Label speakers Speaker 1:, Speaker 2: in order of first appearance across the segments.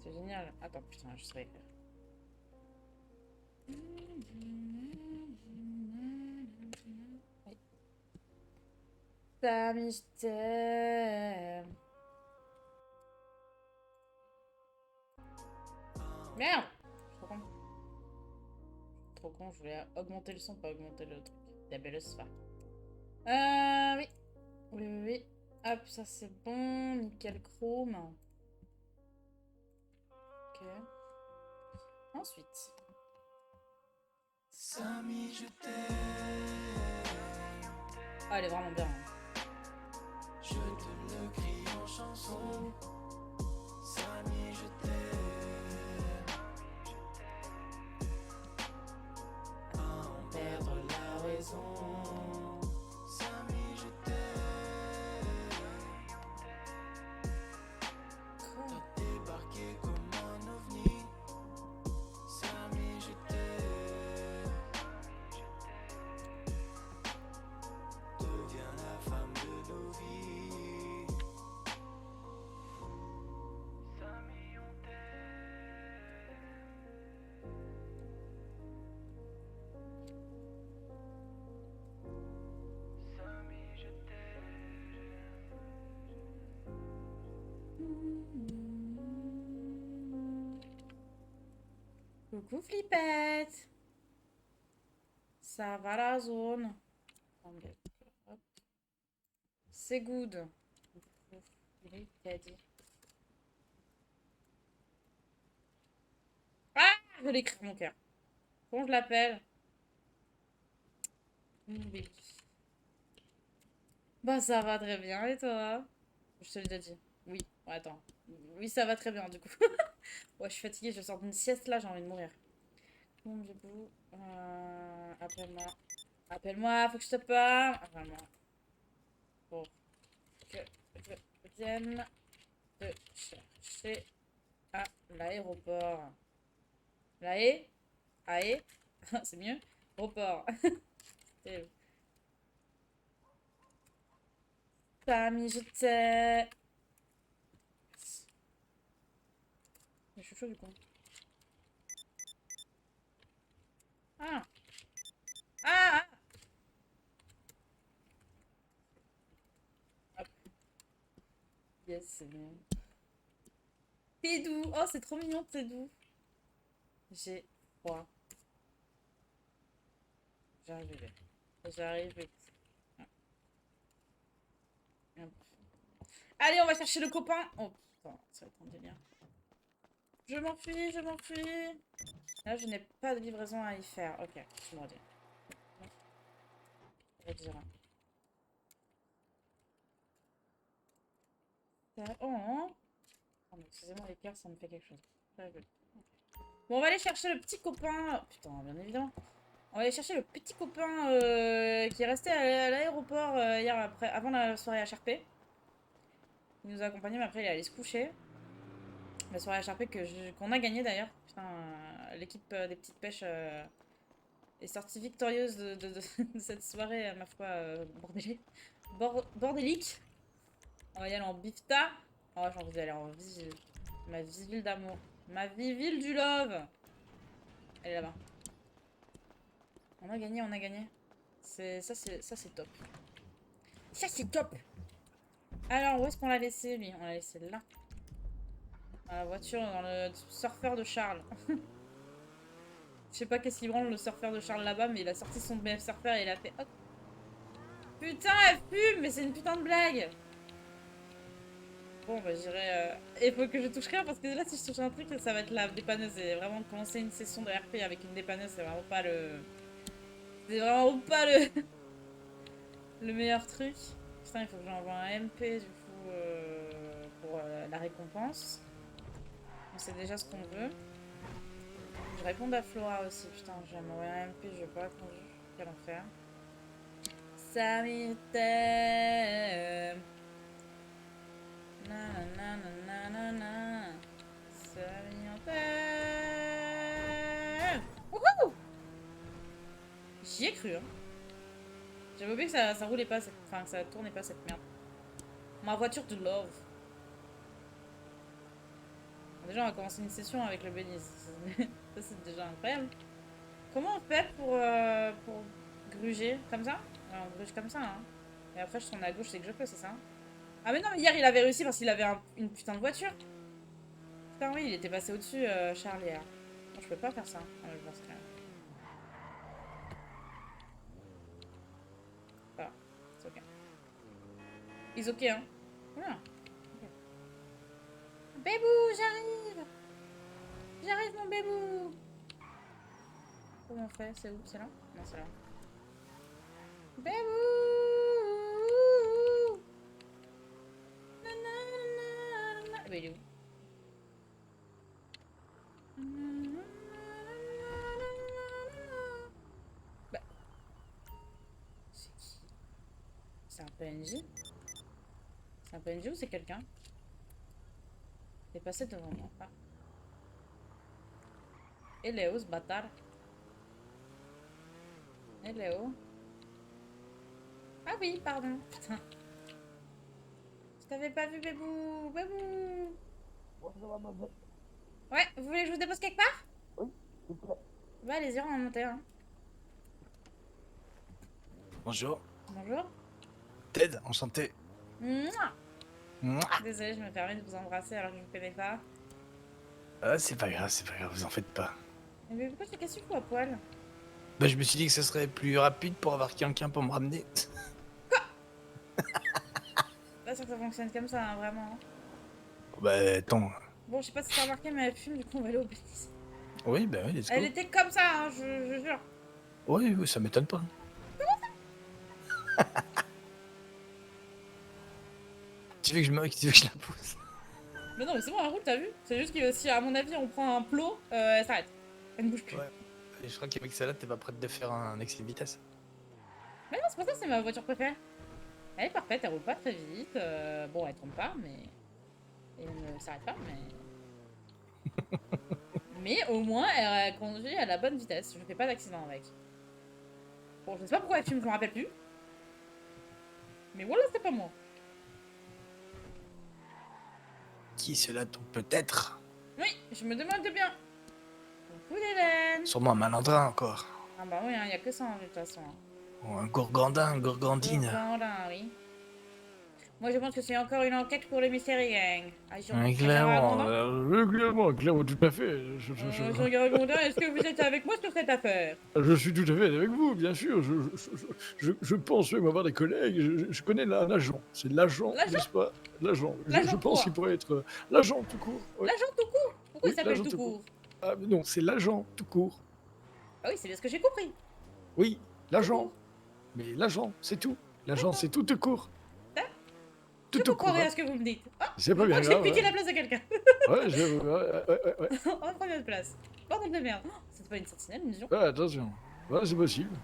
Speaker 1: C'est génial. Attends, putain, je savais écrire. Oui. Samy, je t'aime. Merde! Trop con. Trop con, je voulais augmenter le son, pas augmenter le truc. La belle sphère. Oui. Oui, oui, oui. Hop, ça c'est bon. Nickel chrome. Ok. Ensuite.
Speaker 2: Samy, je t'aime.
Speaker 1: Ah, elle est vraiment bien.
Speaker 2: Je te le crie en chanson. Samy, je t'aime. À en perdre la raison. Samy, je t'aime. T'as débarqué comme un ovni. Samy, je t'aime. Deviens la femme de nos vies. Samy, on t'aime. Samy, je
Speaker 1: Coucou Flippette. Ça va la zone. Hop. C'est good. Il t'a dit. Ah! Je l'ai écrit mon cœur. Comment je l'appelle? Oui. Bah ça va très bien et toi? Je te l'ai déjà dit. Oui. Ouais, attends. Oui, ça va très bien du coup. Ouais, je suis fatiguée, je sors d'une sieste là, j'ai envie de mourir. Bon, du coup, appelle-moi. Appelle-moi, faut que je te parle. Vraiment. Pour que je vienne te chercher à l'aéroport. L'aé? Aé? C'est mieux? Aéroport. Samy, je t'aime. Je suis chaud du coup. Ah! Ah! Ah! Hop. Yes, c'est bon. T'es doux. Oh, c'est trop mignon, t'es doux. J'ai froid. J'arrive bébé. J'arrive vite. Hop. Allez, on va chercher le copain. Oh putain, ça va être un délire. Je m'enfuis, je m'enfuis. Là, je n'ai pas de livraison à y faire. Ok, je me redis. Je vais dire. Oh, oh, excusez-moi, les cœurs, ça me fait quelque chose. Bon, on va aller chercher le petit copain. Putain, bien évidemment. On va aller chercher le petit copain qui est resté à l'aéroport hier après, avant la soirée HRP. Il nous a accompagnés, mais après, il est allé se coucher. La soirée HRP qu'on a gagnée d'ailleurs. Putain, l'équipe des petites pêches est sortie victorieuse de cette soirée, ma foi, bordélique. On va y aller en bifta. Oh, j'ai envie d'aller en ville. Ma ville d'amour. Ma ville du love. Elle est là-bas. On a gagné, on a gagné. Ça c'est top. Ça c'est top. Alors, où est-ce qu'on l'a laissé, lui? On l'a laissé là. Dans la voiture, dans le surfeur de Charles. Je sais pas qu'est-ce qu'il branle le surfeur de Charles là-bas, mais il a sorti son BF surfer et il a fait... Oh, putain, elle fume, mais c'est une putain de blague. Bon, bah j'irai... Il faut que je touche rien, parce que là, si je touche un truc, ça va être la dépanneuse. Et vraiment, commencer une session de RP avec une dépanneuse, c'est vraiment pas le... C'est vraiment pas le meilleur truc. Putain, il faut que j'envoie un MP, du coup, pour la récompense. On sait déjà ce qu'on veut. Je réponds à Flora aussi, putain, je vais m'envoyer un MP, je vais pas répondre. Quel enfer. Samy t'aime. Nanana. Samy on t'aime. Wouhou! J'y ai cru, hein. J'avais oublié que ça roulait pas, enfin que ça tournait pas cette merde. Ma voiture de love. Déjà, on va commencer une session avec le Bénis. Ça, c'est déjà incroyable. Comment on fait pour gruger? Comme ça? Ouais, on gruge comme ça, hein. Et après, je tourne à gauche, c'est que je peux, c'est ça? Ah, mais non, mais hier, il avait réussi parce qu'il avait une putain de voiture. Putain, oui, il était passé au-dessus, Charles, hier. Non, je peux pas faire ça. Ah, je pense quand même. Voilà, c'est ok. Ils ok, hein? Voilà. Ok. Bébou, j'arrive! J'arrive, mon bébou! Comment on fait? C'est où? C'est là? Non, c'est là. Bébou! Nanana. Eh ben, il est où? Bah, c'est qui? C'est un PNJ? C'est un PNJ ou c'est quelqu'un? Il est passé devant moi. Ah. Et Léo, ce bâtard. Et Léo. Ah oui, pardon. Putain. Je t'avais pas vu, bébou. Bébou. Ouais, vous voulez que je vous dépose quelque part?
Speaker 3: Oui, s'il te plaît.
Speaker 1: Bah, allez-y, on va monter. Hein.
Speaker 3: Bonjour.
Speaker 1: Bonjour.
Speaker 3: Ted, enchanté.
Speaker 1: Mouah.
Speaker 3: Mouah.
Speaker 1: Désolée, je me permets de vous embrasser alors que je vous connais pas.
Speaker 3: Ah, c'est pas grave, vous en faites pas.
Speaker 1: Mais pourquoi tu qu'est-ce que tu fous à poil?
Speaker 3: Bah, je me suis dit que ce serait plus rapide pour avoir quelqu'un pour me ramener.
Speaker 1: Pas sûr que ça fonctionne comme ça, hein, vraiment. Hein.
Speaker 3: Bah, attends.
Speaker 1: Bon, je sais pas si t'as remarqué, mais elle fume, du coup, on va aller au Bénis.
Speaker 3: Oui, bah oui, let's go.
Speaker 1: Elle était comme ça, hein, je jure.
Speaker 3: Oui, oui, ça m'étonne pas. Tu veux que je la pousse?
Speaker 1: Mais non, mais c'est bon, elle roule, t'as vu? C'est juste que si, à mon avis, on prend un plot, elle s'arrête. Elle ne bouge plus.
Speaker 3: Ouais. Et je crois qu'avec celle-là, t'es pas prête de faire un excès de vitesse.
Speaker 1: Mais non, c'est pas ça, c'est ma voiture préférée. Elle est parfaite, elle roule pas très vite. Bon, elle tombe pas, mais. Elle ne s'arrête pas, mais. Mais au moins, elle conduit à la bonne vitesse. Je fais pas d'accident avec. Bon, je sais pas pourquoi elle fume, je me rappelle plus. Mais voilà, c'est pas moi.
Speaker 3: Qui cela donc peut-être?
Speaker 1: Oui, je me demande bien. Beaucoup d'Hélène.
Speaker 3: Sûrement un malandrin encore.
Speaker 1: Ah bah oui, il y a que ça en de toute façon.
Speaker 3: Ou un gourgandin, gourgandine.
Speaker 1: Gourgandin, oui. Moi, je pense que c'est encore une enquête pour le Mystery Gang. Ah,
Speaker 4: Clairement, tout à fait.
Speaker 1: Jean-Guy Ragondin, est-ce que vous êtes avec moi sur cette affaire?
Speaker 4: Je suis tout à fait avec vous, bien sûr. Je pense même avoir des collègues. Je connais l'agent. C'est l'agent,
Speaker 1: L'agent
Speaker 4: n'est-ce pas? L'agent.
Speaker 1: L'agent
Speaker 4: Je pense
Speaker 1: quoi
Speaker 4: qu'il pourrait être l'agent tout court. Ouais.
Speaker 1: L'agent tout court? Pourquoi
Speaker 4: Oui,
Speaker 1: il s'appelle
Speaker 4: l'agent
Speaker 1: tout
Speaker 4: tout
Speaker 1: court?
Speaker 4: Ah, mais non, c'est l'agent tout court.
Speaker 1: Ah oui, c'est bien ce que j'ai compris.
Speaker 4: Oui, l'agent.
Speaker 1: court.
Speaker 4: Mais l'agent, c'est tout. L'agent, c'est tout court.
Speaker 1: Je
Speaker 4: Tout
Speaker 1: comprends
Speaker 4: court.
Speaker 1: rien à
Speaker 4: Hein.
Speaker 1: ce que vous me dites. Ah,
Speaker 4: C'est pas
Speaker 1: je
Speaker 4: bien
Speaker 1: crois que j'ai
Speaker 4: grave.
Speaker 1: piqué la place de quelqu'un.
Speaker 4: Ouais.
Speaker 1: On va prendre notre place. Bordel de merde. Oh, c'est pas une sentinelle, une vision.
Speaker 4: Ouais, attention. Ouais, c'est possible.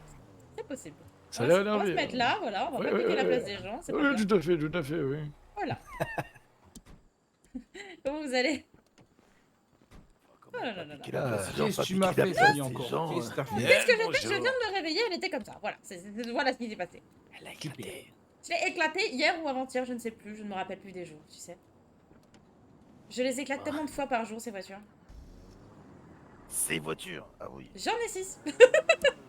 Speaker 1: C'est possible.
Speaker 4: Ça a
Speaker 1: On
Speaker 4: l'air
Speaker 1: va se
Speaker 4: énervé.
Speaker 1: mettre là, voilà. On va pas piquer la place des gens. C'est pas
Speaker 4: Oui,
Speaker 1: grave.
Speaker 4: tout à fait, oui.
Speaker 1: Voilà. Comment vous allez? Oh là là là là.
Speaker 5: Qu'est-ce que tu m'as fait, Fanny, encore? Qu'est-ce que t'as fait?
Speaker 1: Qu'est-ce que j'ai fait? Je viens de me réveiller, elle était comme ça. Voilà, voilà ce qui s'est passé.
Speaker 3: Elle a éclaté.
Speaker 1: Je l'ai éclatée hier ou avant-hier, je ne sais plus. Je ne me rappelle plus des jours, tu sais. Je les éclate tellement de fois par jour, ces voitures.
Speaker 6: Ces voitures? Ah oui.
Speaker 1: J'en ai 6.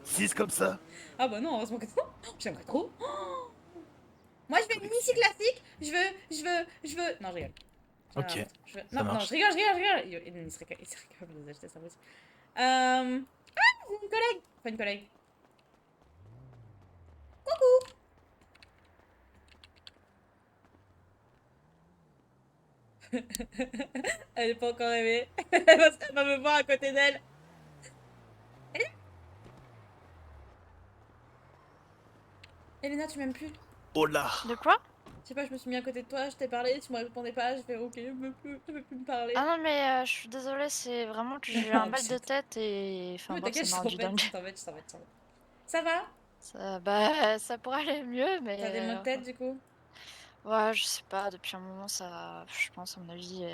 Speaker 6: 6 comme ça?
Speaker 1: Ah bah non, heureusement que non. J'aimerais trop. Oh, moi, je veux une Missy classique. Je veux... Non, je rigole.
Speaker 3: Ok.
Speaker 1: Je veux...
Speaker 3: Ça
Speaker 1: Non, non,
Speaker 3: marche.
Speaker 1: je rigole. Il serait capable de nous acheter ça aussi. Ah, c'est une collègue. Pas une collègue. Coucou. Elle est pas encore rêvée. Elle va me voir à côté d'elle. Elena, tu m'aimes plus?
Speaker 6: Oh là!
Speaker 7: De quoi?
Speaker 1: Je sais pas, je me suis mis à côté de toi, je t'ai parlé, tu me répondais pas, j'ai fait ok, je veux plus me parler.
Speaker 7: Ah non, mais je suis désolée, c'est vraiment que j'ai eu un mal de tête et. Enfin,
Speaker 1: Mais
Speaker 7: bon,
Speaker 1: t'inquiète,
Speaker 7: ça
Speaker 1: je
Speaker 7: m'a rendu dingue.
Speaker 1: t'embête. Ça va?
Speaker 7: Ça pourrait aller mieux, mais.
Speaker 1: T'as des maux de tête du coup?
Speaker 7: Ouais, je sais pas, depuis un moment, ça. Je pense, à mon avis,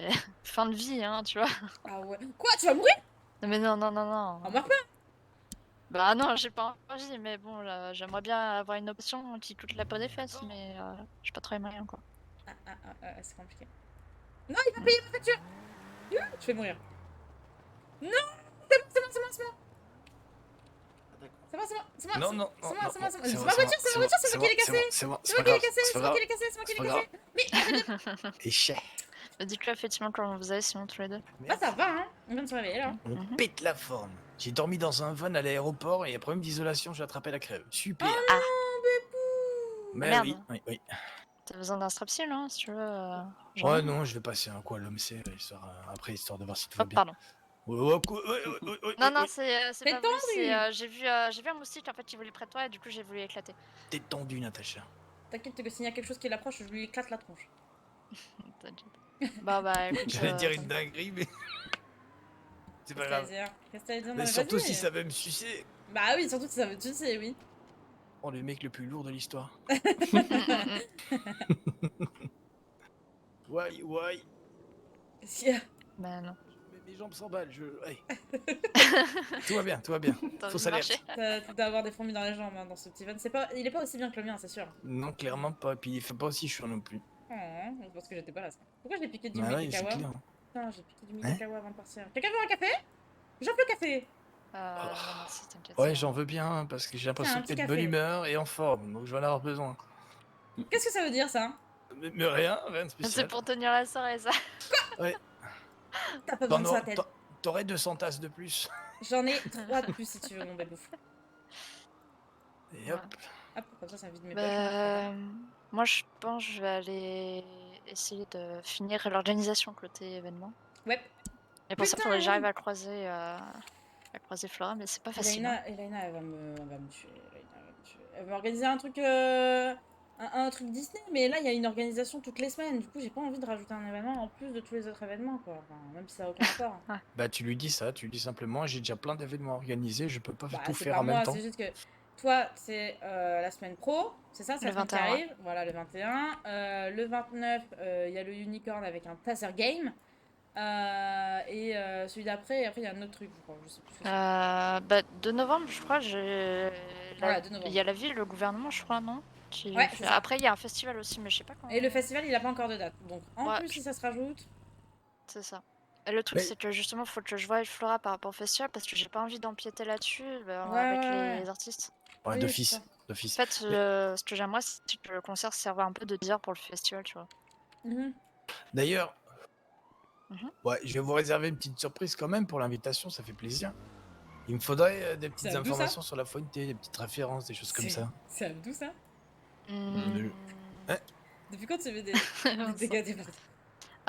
Speaker 7: fin de vie, hein, tu vois.
Speaker 1: Ah ouais. Quoi? Tu vas mourir?
Speaker 7: Non, mais non.
Speaker 1: On meurt pas?
Speaker 7: Bah non, j'ai pas envie, mais bon, là, j'aimerais bien avoir une option qui coûte la peau des fesses, mais j'ai pas trop les moyens, quoi.
Speaker 1: C'est compliqué. Non, il va payer ma facture! Je vais mourir. Non, c'est bon, c'est bon, c'est bon. C'est bon, c'est bon, c'est bon.
Speaker 3: Non, non,
Speaker 1: C'est
Speaker 3: non,
Speaker 1: moi, c'est moi, c'est moi.
Speaker 3: c'est
Speaker 1: C'est
Speaker 3: bon,
Speaker 1: ma voiture, c'est ma voiture, c'est moi qui l'ai cassé.
Speaker 3: C'est moi
Speaker 1: C'est moi qui l'ai cassé,
Speaker 3: c'est
Speaker 1: c'est
Speaker 3: pas
Speaker 1: moi
Speaker 3: grave.
Speaker 1: qui l'ai cassé, c'est moi qui
Speaker 3: C'est
Speaker 1: l'ai
Speaker 3: pas
Speaker 1: cassé. Mais
Speaker 3: Et chais.
Speaker 7: Bah, dites-lui effectivement comment vous allez, sinon tous les deux.
Speaker 1: bah ça va, hein. On vient de se réveiller là.
Speaker 3: On
Speaker 7: Mhm.
Speaker 3: pète la forme. J'ai dormi dans un van à l'aéroport et problème d'isolation, j'ai attrapé la crève. Super.
Speaker 1: Oh non, bébou.
Speaker 3: Mais
Speaker 7: merde.
Speaker 3: oui, oui, oui.
Speaker 7: T'as besoin d'un strepsil, hein, si tu veux.
Speaker 3: Ouais, non, je vais passer un quoi, l'homme c'est, après, histoire de voir si tout va
Speaker 7: Oh,
Speaker 3: bien.
Speaker 7: pardon.
Speaker 3: Non,
Speaker 7: Non, non, c'est
Speaker 1: T'es
Speaker 7: pas voulu, c'est.
Speaker 1: tendu.
Speaker 7: J'ai vu un moustique en fait qui volait près de toi et du coup j'ai voulu éclater.
Speaker 3: T'es tendu, Natacha.
Speaker 1: T'inquiète que s'il y a quelque chose qui l'approche, je lui éclate la tronche.
Speaker 7: Bah, écoute.
Speaker 3: J'allais dire une dinguerie, mais. C'est pas grave.
Speaker 1: Qu'est-ce que t'allais dire? Non,
Speaker 3: Mais
Speaker 1: mais
Speaker 3: surtout
Speaker 1: vas-y.
Speaker 3: si ça veut me sucer.
Speaker 1: Bah oui, surtout si ça veut te sucer, oui.
Speaker 3: Oh, le mec le plus lourd de l'histoire. Why?
Speaker 1: Qu'est-ce qu'il y a?
Speaker 7: Bah, non.
Speaker 3: Mes jambes s'emballent, hey. Tout va bien, tout va bien.
Speaker 7: T'as
Speaker 3: Fausse
Speaker 7: envie de
Speaker 3: alerte.
Speaker 7: marcher?
Speaker 1: Tu dois avoir des fourmis dans les jambes hein, dans ce petit van. Il est pas aussi bien que le mien, c'est sûr.
Speaker 3: Non, clairement pas. Et puis il fait pas aussi chaud non plus.
Speaker 1: Oh, parce que j'étais pas là. Ça. Pourquoi j'ai piqué du
Speaker 3: Bah ouais, c'est
Speaker 1: Mikakawa?
Speaker 3: clair.
Speaker 1: Putain, j'ai piqué du
Speaker 3: Hein
Speaker 1: Mikakawa avant de partir. Quelqu'un veut un café? J'offre le café.
Speaker 7: Non, merci, t'inquiète.
Speaker 3: Ouais, j'en veux bien parce que j'ai l'impression
Speaker 1: Tiens, un
Speaker 3: que t'es
Speaker 1: petit
Speaker 3: de bonne
Speaker 1: café.
Speaker 3: humeur et en forme, donc je vais en avoir besoin.
Speaker 1: Qu'est-ce que ça veut dire ça?
Speaker 3: Mais rien de
Speaker 7: C'est
Speaker 3: spécial.
Speaker 7: pour tenir la soirée, ça.
Speaker 1: T'as pas besoin de ça, Ted.
Speaker 3: T'aurais 200 tasses de plus.
Speaker 1: J'en ai 3 de plus si tu veux, mon bel bouffe.
Speaker 3: Et hop.
Speaker 1: Hop, comme ça vide mes poches.
Speaker 7: Bah, moi, je pense que je vais aller essayer de finir l'organisation côté événement.
Speaker 1: Ouais.
Speaker 7: Et pour ça, il
Speaker 1: Putain,
Speaker 7: faudrait que j'arrive
Speaker 1: oui.
Speaker 7: à croiser Flora, mais c'est pas facile. hein.
Speaker 1: Elena, elle va me tuer. Elena, elle va me tuer. Elle va organiser un truc, un truc Disney, mais là, il y a une organisation toutes les semaines. Du coup, j'ai pas envie de rajouter un événement en plus de tous les autres événements, quoi. Enfin, même si ça a aucun rapport.
Speaker 3: Bah tu lui dis ça, tu lui dis simplement j'ai déjà plein d'événements organisés, je peux pas
Speaker 1: Bah,
Speaker 3: tout
Speaker 1: c'est
Speaker 3: faire
Speaker 1: pas
Speaker 3: en même
Speaker 1: moi,
Speaker 3: temps.
Speaker 1: c'est juste que toi, c'est la semaine pro, c'est ça, c'est la
Speaker 7: Le
Speaker 1: semaine qui
Speaker 7: 21, ouais.
Speaker 1: arrive. Voilà, le 21. Le 29, il y a le unicorn avec un taser game. Et celui d'après, après, il y a un autre truc, je crois. Je sais plus.
Speaker 7: Bah, 2 novembre, je crois,
Speaker 1: Voilà, 2 novembre.
Speaker 7: il y a la ville, le gouvernement, je crois, non
Speaker 1: Ouais, c'est ça.
Speaker 7: Après, il y a un festival aussi, mais je sais pas quand.
Speaker 1: Et le festival, il a pas encore de date. Donc, en
Speaker 7: Ouais,
Speaker 1: plus, si ça se rajoute.
Speaker 7: C'est ça. Et le truc,
Speaker 3: Mais-
Speaker 7: c'est que justement, faut que je voie Flora par rapport au festival parce que j'ai pas envie d'empiéter là-dessus
Speaker 1: Ouais,
Speaker 7: avec
Speaker 1: ouais.
Speaker 7: les artistes.
Speaker 3: Ouais,
Speaker 1: Oui,
Speaker 3: d'office,
Speaker 1: c'est ça.
Speaker 7: En
Speaker 3: d'office.
Speaker 7: fait, ce que j'aimerais, c'est que le concert serve un peu de teaser pour le festival, tu vois.
Speaker 1: Mhm.
Speaker 3: D'ailleurs,
Speaker 7: Mhm.
Speaker 3: ouais, je vais vous réserver une petite surprise quand même pour l'invitation, ça fait plaisir. Il me faudrait des petites
Speaker 1: C'est Abdou, ça
Speaker 3: informations sur la Fuente, des petites références, des choses comme ça.
Speaker 1: C'est Abdou, ça?
Speaker 7: Hmm.
Speaker 1: Depuis quand tu veux des gars des parties?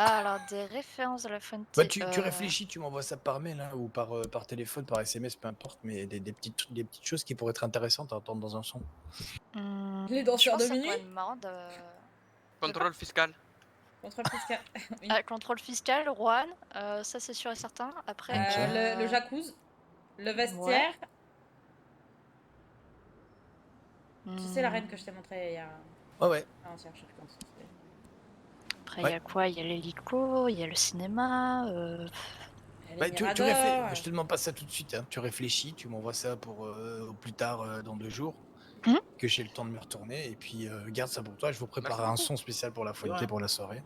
Speaker 7: Ah, alors, des références de la Fuente.
Speaker 3: Bah, tu réfléchis, tu m'envoies ça par mail hein, ou par téléphone, par SMS, peu importe, mais des petites choses qui pourraient être intéressantes à entendre dans un son.
Speaker 1: Les danseurs de
Speaker 7: ça pourrait
Speaker 1: minuit?
Speaker 7: être marrant de...
Speaker 8: Contrôle fiscal.
Speaker 1: Contrôle fiscal. Oui.
Speaker 7: contrôle fiscal, Rouen, ça c'est sûr et certain. Après,
Speaker 3: Ok.
Speaker 1: Le jacuzzi, le vestiaire. Tu sais la reine que je t'ai montré il y a
Speaker 3: Ouais.
Speaker 1: avant-hier, je sais plus quand c'était.
Speaker 7: après, il y a quoi? Il y a l'hélico, il y a le cinéma.
Speaker 1: Elle est
Speaker 3: Bah, tu
Speaker 1: Mirador,
Speaker 3: réfléchis, je te demande pas ça tout de suite, hein. Tu réfléchis, tu m'envoies ça pour au plus tard dans 2 jours, que j'ai le temps de me retourner, et puis garde ça pour toi, je vous préparerai un son spécial pour la Fuente pour la soirée.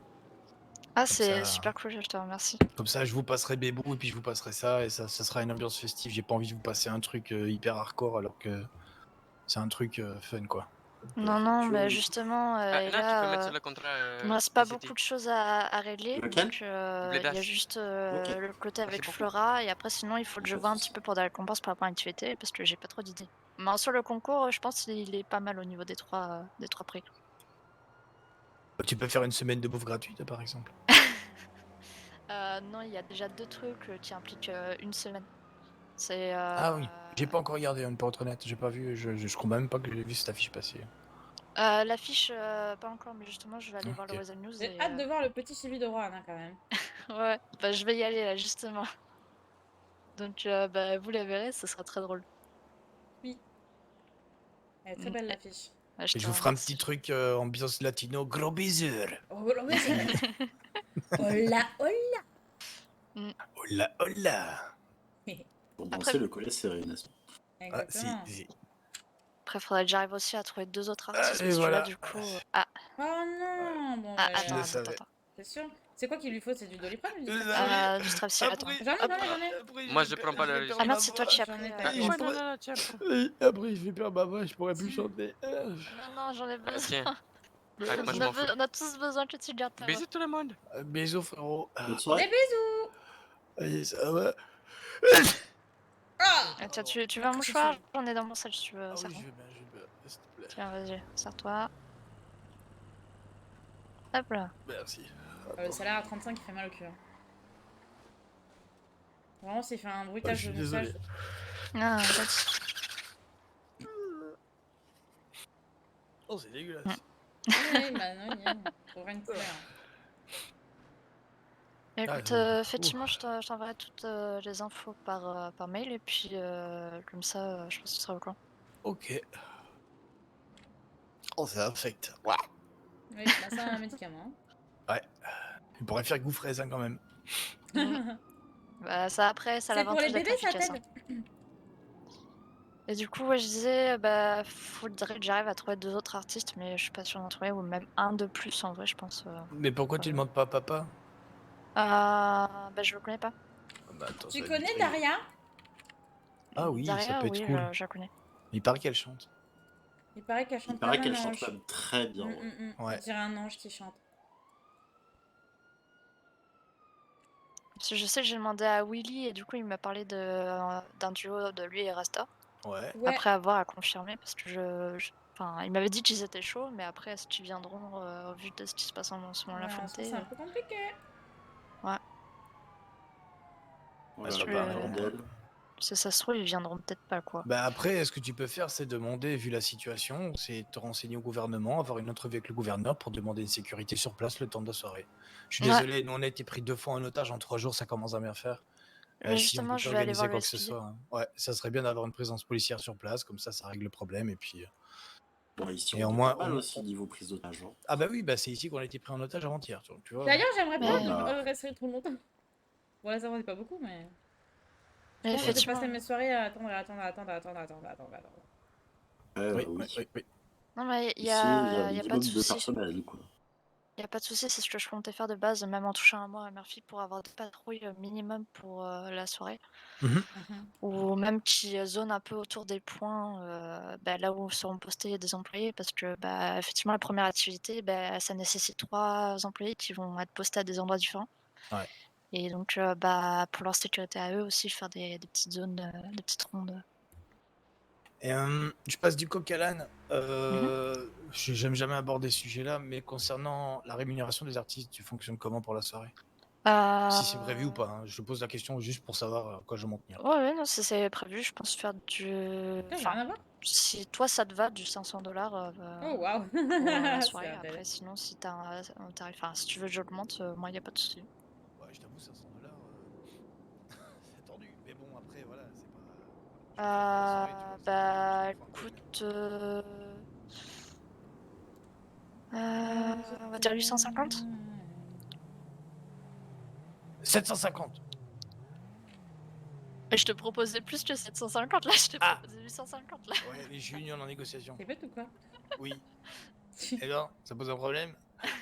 Speaker 7: Ah,
Speaker 3: Comme
Speaker 7: c'est
Speaker 3: ça-
Speaker 7: super cool, je te remercie.
Speaker 3: Comme ça, je vous passerai Bébou, et puis je vous passerai ça, et ça sera une ambiance festive. J'ai pas envie de vous passer un truc hyper hardcore alors que c'est un truc fun, quoi.
Speaker 7: Non, mais justement,
Speaker 8: Là,
Speaker 7: et
Speaker 8: tu peux mettre
Speaker 7: là,
Speaker 8: sur le contrat.
Speaker 7: il me reste pas
Speaker 8: de City.
Speaker 7: beaucoup de choses à régler.
Speaker 9: Lequel?
Speaker 7: Donc, il y a
Speaker 8: Blédache.
Speaker 7: juste
Speaker 9: Ok.
Speaker 7: le côté avec
Speaker 8: beaucoup.
Speaker 7: Flora, et après, sinon, il faut que je
Speaker 9: Pas de
Speaker 7: vois un
Speaker 9: souci.
Speaker 7: petit peu pour des récompenses par rapport à l'activité, parce que j'ai pas trop d'idées. Mais sur le concours, je pense qu'il est pas mal au niveau des trois prix.
Speaker 3: Tu peux faire une semaine de bouffe gratuite, par exemple.
Speaker 7: Non, il y a déjà 2 trucs qui impliquent une semaine. C'est.
Speaker 3: Ah oui, j'ai pas encore regardé, pour être honnête, j'ai pas vu, je crois même pas que j'ai vu cette affiche passer.
Speaker 7: L'affiche, pas encore, mais justement, je vais aller voir le
Speaker 3: Ok.
Speaker 7: Weasel News.
Speaker 1: J'ai
Speaker 7: Et,
Speaker 1: hâte de voir le petit suivi de Rouen, hein, quand même.
Speaker 7: ouais, bah, je vais y aller là, justement. Donc, bah, vous la verrez, ce sera très drôle.
Speaker 1: Elle est très belle l'affiche.
Speaker 7: Ouais,
Speaker 3: Et
Speaker 7: te
Speaker 3: je vous ferai un
Speaker 7: remercie.
Speaker 3: petit truc ambiance latino, gros bisous.
Speaker 1: Oh là, mais c'est- Hola, hola.
Speaker 3: Hola, hola.
Speaker 9: Pour
Speaker 7: Après-
Speaker 9: danser, le collet serré, n'est-ce pas?
Speaker 3: Ah, si,
Speaker 1: Exactement.
Speaker 3: si.
Speaker 7: Après, faudrait que j'arrive aussi à trouver 2 autres artistes.
Speaker 3: et
Speaker 7: parce que
Speaker 3: voilà.
Speaker 7: là, du coup. Ah,
Speaker 1: Oh non, bon,
Speaker 7: ah,
Speaker 1: bah,
Speaker 3: je
Speaker 7: attends,
Speaker 3: le
Speaker 7: attends,
Speaker 3: savais.
Speaker 7: attends.
Speaker 1: c'est sûr. C'est quoi qu'il lui faut? C'est du Doliprane ou du
Speaker 3: Désolé.
Speaker 1: Strepsil?
Speaker 7: Du Strepsil, attends.
Speaker 1: J'en ai.
Speaker 8: Moi, je prends pas le risque.
Speaker 7: Ah merde, c'est toi qui as
Speaker 1: J'en
Speaker 7: pris.
Speaker 1: ai
Speaker 7: euh,
Speaker 1: pas.
Speaker 4: Et
Speaker 1: Ouais,
Speaker 4: je pourrais- Et après, je vais perdre ma voix, je pourrais plus chanter.
Speaker 7: Non, j'en ai besoin.
Speaker 8: Tiens. Allez, moi, je
Speaker 7: On a,
Speaker 8: m'en fous.
Speaker 7: on a tous besoin que tu gardes ta voix.
Speaker 8: Bisous tout le monde.
Speaker 3: Bisous, frérot.
Speaker 9: Bonne
Speaker 1: Des
Speaker 9: soirée.
Speaker 1: bisous.
Speaker 3: Allez, ça va.
Speaker 1: Ah
Speaker 7: Tiens, tu veux un mouchoir? J'en ai dans mon sac si tu veux.
Speaker 3: Ah oui,
Speaker 7: serre-moi.
Speaker 3: je vais bien, s'il te plaît.
Speaker 7: Tiens, vas-y, serre-toi. Hop là.
Speaker 3: Merci.
Speaker 1: Le salaire à 35 il fait mal au cul. Hein. Vraiment, s'il fait un
Speaker 3: Ah, je
Speaker 1: bruitage
Speaker 3: suis
Speaker 1: de
Speaker 3: désolé.
Speaker 1: message.
Speaker 7: Ah, vas-y.
Speaker 3: Oh, c'est dégueulasse.
Speaker 1: Ouais, bah non, faut rien de couleur.
Speaker 7: Écoute, effectivement, je t'enverrai toutes les infos par mail et puis comme ça, je pense que tu seras au courant.
Speaker 3: Ok. Oh, ça affecte. Ouais.
Speaker 1: Oui, bah c'est un médicament.
Speaker 3: Il pourrait faire goût fraise hein, quand même.
Speaker 7: Bah, ça après, ça a
Speaker 1: C'est pour les
Speaker 7: l'avantage d'être
Speaker 1: bébés, ça
Speaker 7: efficace.
Speaker 1: t'aide.
Speaker 7: Et du coup, ouais, je disais, bah, faudrait que j'arrive à trouver 2 autres artistes, mais je suis pas sûre d'en trouver, ou même un de plus en vrai, je pense.
Speaker 3: Mais pourquoi tu demandes pas à papa?
Speaker 7: Bah, je le connais pas.
Speaker 3: Bah, attends,
Speaker 1: Tu
Speaker 3: ça va
Speaker 1: connais
Speaker 3: vite,
Speaker 1: Daria?
Speaker 3: Ah oui, ça
Speaker 7: Daria,
Speaker 3: peut être
Speaker 7: oui,
Speaker 3: cool.
Speaker 7: je la connais.
Speaker 3: Il paraît qu'elle chante.
Speaker 1: Il paraît qu'elle
Speaker 9: Il
Speaker 1: chante
Speaker 9: paraît
Speaker 1: comme
Speaker 9: qu'elle
Speaker 1: un
Speaker 9: chante
Speaker 1: ange.
Speaker 9: quand même très bien. Ouais.
Speaker 3: Ouais.
Speaker 1: On dirait un ange qui chante.
Speaker 7: Parce que je sais que j'ai demandé à Willy et du coup, il m'a parlé d'un duo de lui et Rasta.
Speaker 3: Ouais.
Speaker 1: Ouais.
Speaker 7: Après avoir à confirmer, parce que enfin, il m'avait dit qu'ils étaient chauds, mais après, est-ce qu'ils viendront au vu de ce qui se passe en ce moment
Speaker 1: Ouais,
Speaker 7: la
Speaker 1: en soi,
Speaker 7: Fonté
Speaker 1: c'est un peu compliqué.
Speaker 9: Voilà,
Speaker 7: Parce
Speaker 3: c'est
Speaker 7: que,
Speaker 3: pas pareil.
Speaker 9: bordel.
Speaker 7: si ça se trouve, ils viendront peut-être pas, quoi.
Speaker 3: Bah après, ce que tu peux faire, c'est demander, vu la situation, c'est te renseigner au gouvernement, avoir une entrevue avec le gouverneur pour demander une sécurité sur place le temps de la soirée. Je suis
Speaker 7: Ouais.
Speaker 3: désolé, nous on a été pris 2 fois en otage en 3 jours, ça commence à bien faire.
Speaker 7: Mais
Speaker 3: Si on
Speaker 7: justement,
Speaker 3: peut
Speaker 7: je
Speaker 3: pas
Speaker 7: vais aller
Speaker 3: organiser
Speaker 7: voir le
Speaker 3: quoi que ce
Speaker 7: SPD.
Speaker 3: soit, hein. Ouais, ça serait bien d'avoir une présence policière sur place, comme ça règle le problème et puis.
Speaker 9: Bon, ici,
Speaker 3: Et
Speaker 9: on
Speaker 3: au
Speaker 9: est
Speaker 3: moins,
Speaker 9: pas mal
Speaker 3: on-
Speaker 9: aussi niveau prise d'otage. Hein.
Speaker 3: Ah bah oui, bah c'est ici qu'on a été pris en otage avant-hier, tu vois.
Speaker 1: D'ailleurs, j'aimerais
Speaker 7: Mais-
Speaker 1: pas
Speaker 9: Ouais, bah.
Speaker 1: rester trop longtemps. Bon, là, ça va, c'est pas beaucoup, mais.
Speaker 7: Mais
Speaker 1: Bon, j'ai
Speaker 7: effectivement.
Speaker 1: passé mes soirées à attendre.
Speaker 3: Oui,
Speaker 9: Oui.
Speaker 3: oui, oui.
Speaker 7: Non, mais il y
Speaker 9: Ici, il y a
Speaker 7: a pas
Speaker 9: minimum
Speaker 7: de
Speaker 9: 2
Speaker 7: souci.
Speaker 9: personnes à la vie, quoi.
Speaker 7: Il y a pas de souci, c'est ce que je comptais faire de base, même en touchant un mois à Murphy pour avoir des patrouilles minimum pour la soirée.
Speaker 3: Mhm.
Speaker 7: Ou même qui zone un peu autour des points, bah, là où seront postés des employés, parce que bah, effectivement, la première activité, bah, ça nécessite 3 employés qui vont être postés à des endroits différents.
Speaker 3: Ouais.
Speaker 7: Et donc, bah, pour leur sécurité à eux aussi, faire des petites zones, des petites rondes.
Speaker 3: Et je passe du coq à l'âne. J'aime jamais aborder ce sujet-là, mais concernant la rémunération des artistes, tu fonctionnes comment pour la soirée? Si c'est prévu ou pas, hein. Je pose la question juste pour savoir à quoi je m'en tenir.
Speaker 7: Ouais, non, c'est prévu, je pense faire du.
Speaker 1: Putain, j'ai rien à voir.
Speaker 7: Si toi ça te va, du 500 $.
Speaker 1: Oh waouh.
Speaker 7: Pour la
Speaker 1: C'est
Speaker 7: soirée.
Speaker 1: belle.
Speaker 7: Après, sinon, si t'as un tarif, enfin, si tu veux que j'augmente, moi, y a pas de souci.
Speaker 3: Ouais, je t'avoue, 500 $, c'est tendu. Mais bon, après, voilà, c'est pas. Je vais faire pour la soirée, tu vois,
Speaker 7: Bah,
Speaker 3: c'est pas-
Speaker 7: écoute, on va dire 850.
Speaker 3: 750.
Speaker 7: Et je te proposais plus que 750 là, je te
Speaker 3: Ah.
Speaker 7: proposais 850 là.
Speaker 3: Ouais, mais j'ai union en négociation.
Speaker 1: T'es bête ou quoi?
Speaker 3: Oui. Et non, ça pose un problème?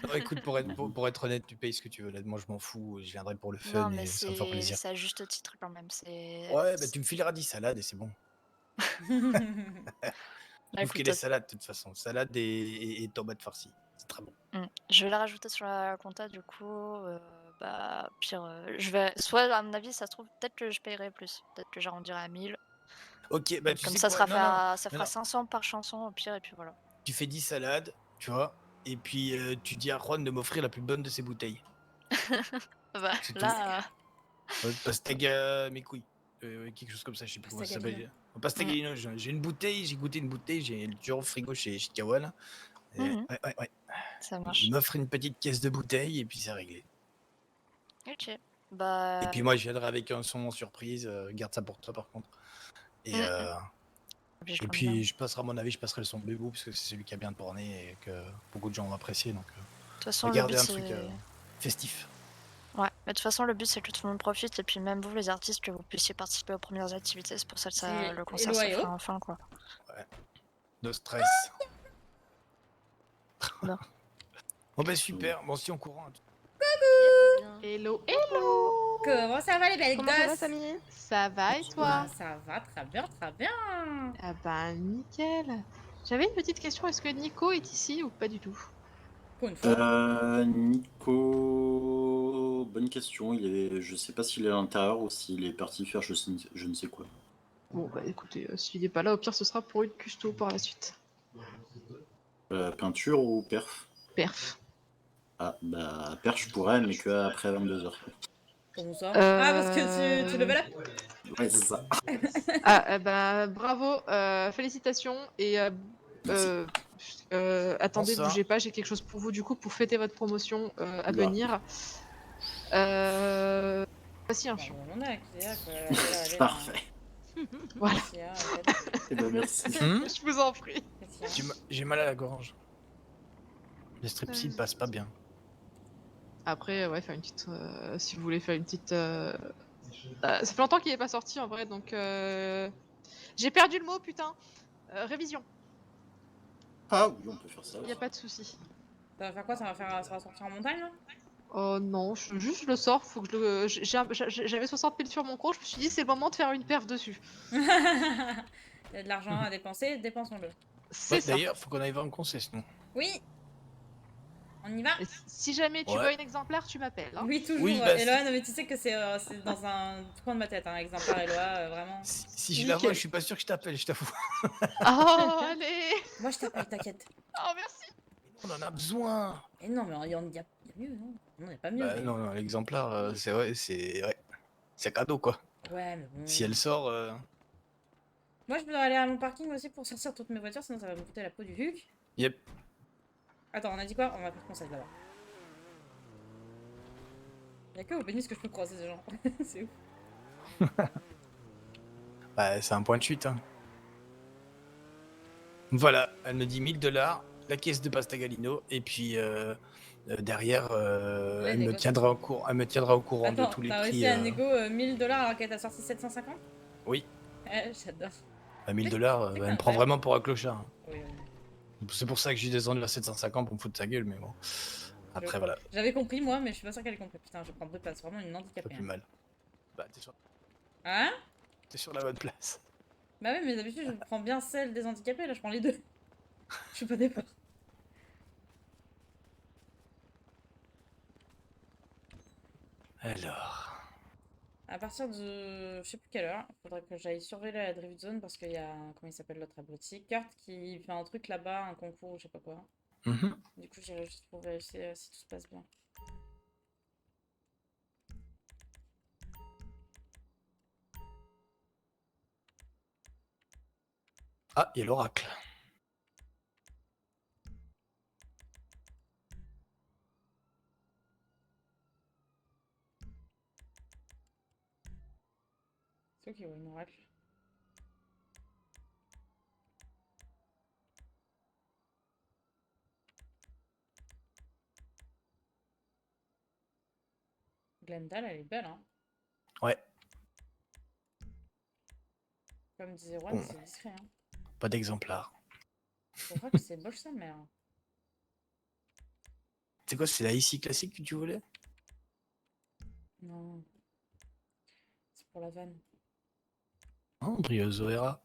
Speaker 3: Non, écoute, pour être honnête, tu payes ce que tu veux. Là, moi, je m'en fous. Je viendrai pour le fun
Speaker 7: Non, mais
Speaker 3: et ça me fait plaisir.
Speaker 7: c'est à juste titre quand même. C'est.
Speaker 3: Ouais, bah tu me fileras 10 salades et c'est bon.
Speaker 7: Bah,
Speaker 3: Ouf,
Speaker 7: écoute,
Speaker 3: les salades, de toute façon. Salade et tomates farcies. C'est très bon.
Speaker 7: je vais la rajouter sur la compta du coup. Bah, pire, je vais. Soit, à mon avis, ça se trouve, peut-être que je paierai plus. Peut-être que j'arrondirai à 1000.
Speaker 3: Ok, bah tu
Speaker 7: Comme
Speaker 3: sais
Speaker 7: ça,
Speaker 3: quoi?
Speaker 7: ça
Speaker 3: Non,
Speaker 7: fera
Speaker 3: non.
Speaker 7: 500 par chanson au pire, et puis voilà.
Speaker 3: Tu fais 10 salades, tu vois, et puis tu dis à Juan de m'offrir la plus bonne de ses bouteilles.
Speaker 7: Bah,
Speaker 3: C'est tout.
Speaker 7: là,
Speaker 3: Pastaga mes couilles. Quelque chose comme ça, je sais plus comment ça s'appelle. Pastagalino, j'ai une bouteille, j'ai goûté une bouteille, j'ai le toujours au frigo chez Kawa là. Et,
Speaker 7: Mhm.
Speaker 3: ouais.
Speaker 7: ça marche.
Speaker 3: Il m'offre une petite caisse de bouteilles et puis c'est réglé.
Speaker 7: Ok. Bah.
Speaker 3: Et puis moi je viendrai avec un son en surprise, garde ça pour toi par contre. Et,
Speaker 7: je
Speaker 3: et
Speaker 7: prends
Speaker 3: puis
Speaker 7: bien.
Speaker 3: je passerai à mon avis, je passerai le son de Bébou parce que c'est celui qui a bien tourné et que beaucoup de gens ont apprécié. Donc
Speaker 7: De toute façon, le
Speaker 3: regardez
Speaker 7: but,
Speaker 3: un truc
Speaker 7: c'est.
Speaker 3: festif.
Speaker 7: Ouais, mais de toute façon, le but c'est que tout le monde profite et puis même vous, les artistes, que vous puissiez participer aux premières activités. C'est pour ça que
Speaker 1: C'est
Speaker 7: le concert se
Speaker 1: Eloyo.
Speaker 7: fera enfin quoi.
Speaker 3: De stress.
Speaker 7: Non.
Speaker 3: Bon bah super, bon si on courant.
Speaker 7: Coucou.
Speaker 10: Hello, hello.
Speaker 1: Comment ça va les belles
Speaker 10: Comment ça va,
Speaker 1: gosses?
Speaker 10: Samy? Ça va et toi?
Speaker 1: Ça va, très bien, très bien.
Speaker 10: Ah bah nickel. J'avais une petite question, est-ce que Nico est ici ou pas du tout?
Speaker 1: Pour une fois.
Speaker 9: Nico... Bonne question, je sais pas s'il est à l'intérieur ou s'il est parti faire je ne sais quoi.
Speaker 10: Bon bah écoutez, s'il est pas là, au pire ce sera pour une custo par la suite.
Speaker 9: Peinture ou perf?
Speaker 10: Perf.
Speaker 9: Ah bah perf je pourrais, mais que après 22h.
Speaker 1: Comment ça? Ah, parce que tu level up?
Speaker 9: Ouais, c'est ça.
Speaker 10: Ah bah bravo, félicitations et attendez,
Speaker 3: ça.
Speaker 10: bougez pas, j'ai quelque chose pour vous du coup pour fêter votre promotion à
Speaker 9: Oula.
Speaker 10: venir. Voici un fion.
Speaker 1: On a Cléa, quoi. Allez,
Speaker 9: Parfait.
Speaker 10: Voilà.
Speaker 9: Eh ben merci.
Speaker 10: Je vous en prie.
Speaker 3: J'ai mal à la gorge. Les strepsils passent pas bien.
Speaker 10: Après, ouais, faire une petite. Si vous voulez faire une petite. Ça fait longtemps qu'il est pas sorti en vrai, donc. J'ai perdu le mot, putain. Révision.
Speaker 9: Ah oui, on peut faire ça.
Speaker 10: Y a pas de souci.
Speaker 1: Ça va faire quoi? Ça va sortir en montagne là?
Speaker 10: Oh non, juste je le sors. Faut que je le. J'avais 60 000 sur mon compte. Je me suis dit, c'est le moment de faire une perf dessus.
Speaker 1: Il y a de l'argent à dépenser, dépensons-le.
Speaker 10: C'est ça.
Speaker 3: D'ailleurs, faut qu'on aille voir une concession.
Speaker 1: Oui. On y va?
Speaker 10: Et si jamais tu veux un exemplaire, tu m'appelles. Hein.
Speaker 1: Oui, toujours.
Speaker 3: Oui, bah,
Speaker 1: Eloa, mais tu sais que c'est dans un coin de ma tête, hein, exemplaire Eloa, vraiment.
Speaker 3: Si je la vois, je suis pas sûr que je t'appelle, je t'avoue.
Speaker 10: Oh, allez.
Speaker 1: Moi, je t'appelle, t'inquiète.
Speaker 10: Oh, merci.
Speaker 3: On en a besoin.
Speaker 1: Et non, mais il y a mieux, non? Non, il y a pas mieux.
Speaker 3: Bah, non, l'exemplaire, c'est vrai, c'est cadeau quoi.
Speaker 1: Ouais, mais bon.
Speaker 3: Si elle sort.
Speaker 1: Moi, je peux aller à mon parking aussi pour sortir toutes mes voitures, sinon ça va me coûter la peau du huc.
Speaker 3: Yep.
Speaker 1: Attends, on a dit quoi? On va faire conseil là-bas. Y'a que au pénis que je peux croiser ces gens. C'est ouf.
Speaker 3: Bah, c'est un point de chute. Hein. Voilà, elle me dit 1000$, la caisse de pasta Galino, et puis derrière, elle me tiendra au courant
Speaker 1: Attends,
Speaker 3: de tous les
Speaker 1: t'as
Speaker 3: prix.
Speaker 1: réussi à négo 1000$ alors qu'elle t'a sorti 750?
Speaker 3: Oui.
Speaker 1: J'adore.
Speaker 3: À 1000$, elle me prend vraiment pour un clochard. Hein.
Speaker 1: Oui, oui.
Speaker 3: C'est pour ça que je suis descendu à 750 pour me foutre de sa gueule, mais bon. Après, voilà.
Speaker 1: J'avais compris moi, mais je suis pas sûr qu'elle ait compris. Putain, je vais prendre deux places, vraiment une handicapée.
Speaker 3: Pas plus mal. Bah, t'es sur...
Speaker 1: Hein?
Speaker 3: T'es sur la bonne place.
Speaker 1: Bah oui, mais d'habitude, je prends bien celle des handicapés, là, je prends les deux. Je suis pas d'accord.
Speaker 3: Alors...
Speaker 1: À partir de je sais plus quelle heure, il faudrait que j'aille surveiller la drift zone parce qu'il y a, comment il s'appelle l'autre abruti, Kurt qui fait un truc là-bas, un concours ou je sais pas quoi. Du coup, j'irai juste pour vérifier si tout se passe bien.
Speaker 3: Ah, il y a l'oracle.
Speaker 1: C'est ok, ouais, une oracle. Glendale, elle est belle, hein.
Speaker 3: Ouais.
Speaker 1: Comme disait Juan,
Speaker 3: Bon.
Speaker 1: c'est discret, hein.
Speaker 3: Pas d'exemplaire.
Speaker 1: Je crois que c'est moche sa mère.
Speaker 3: C'est quoi, c'est la IC classique que tu voulais?
Speaker 1: Non. C'est pour la vanne.
Speaker 3: Oh, Brioso Era.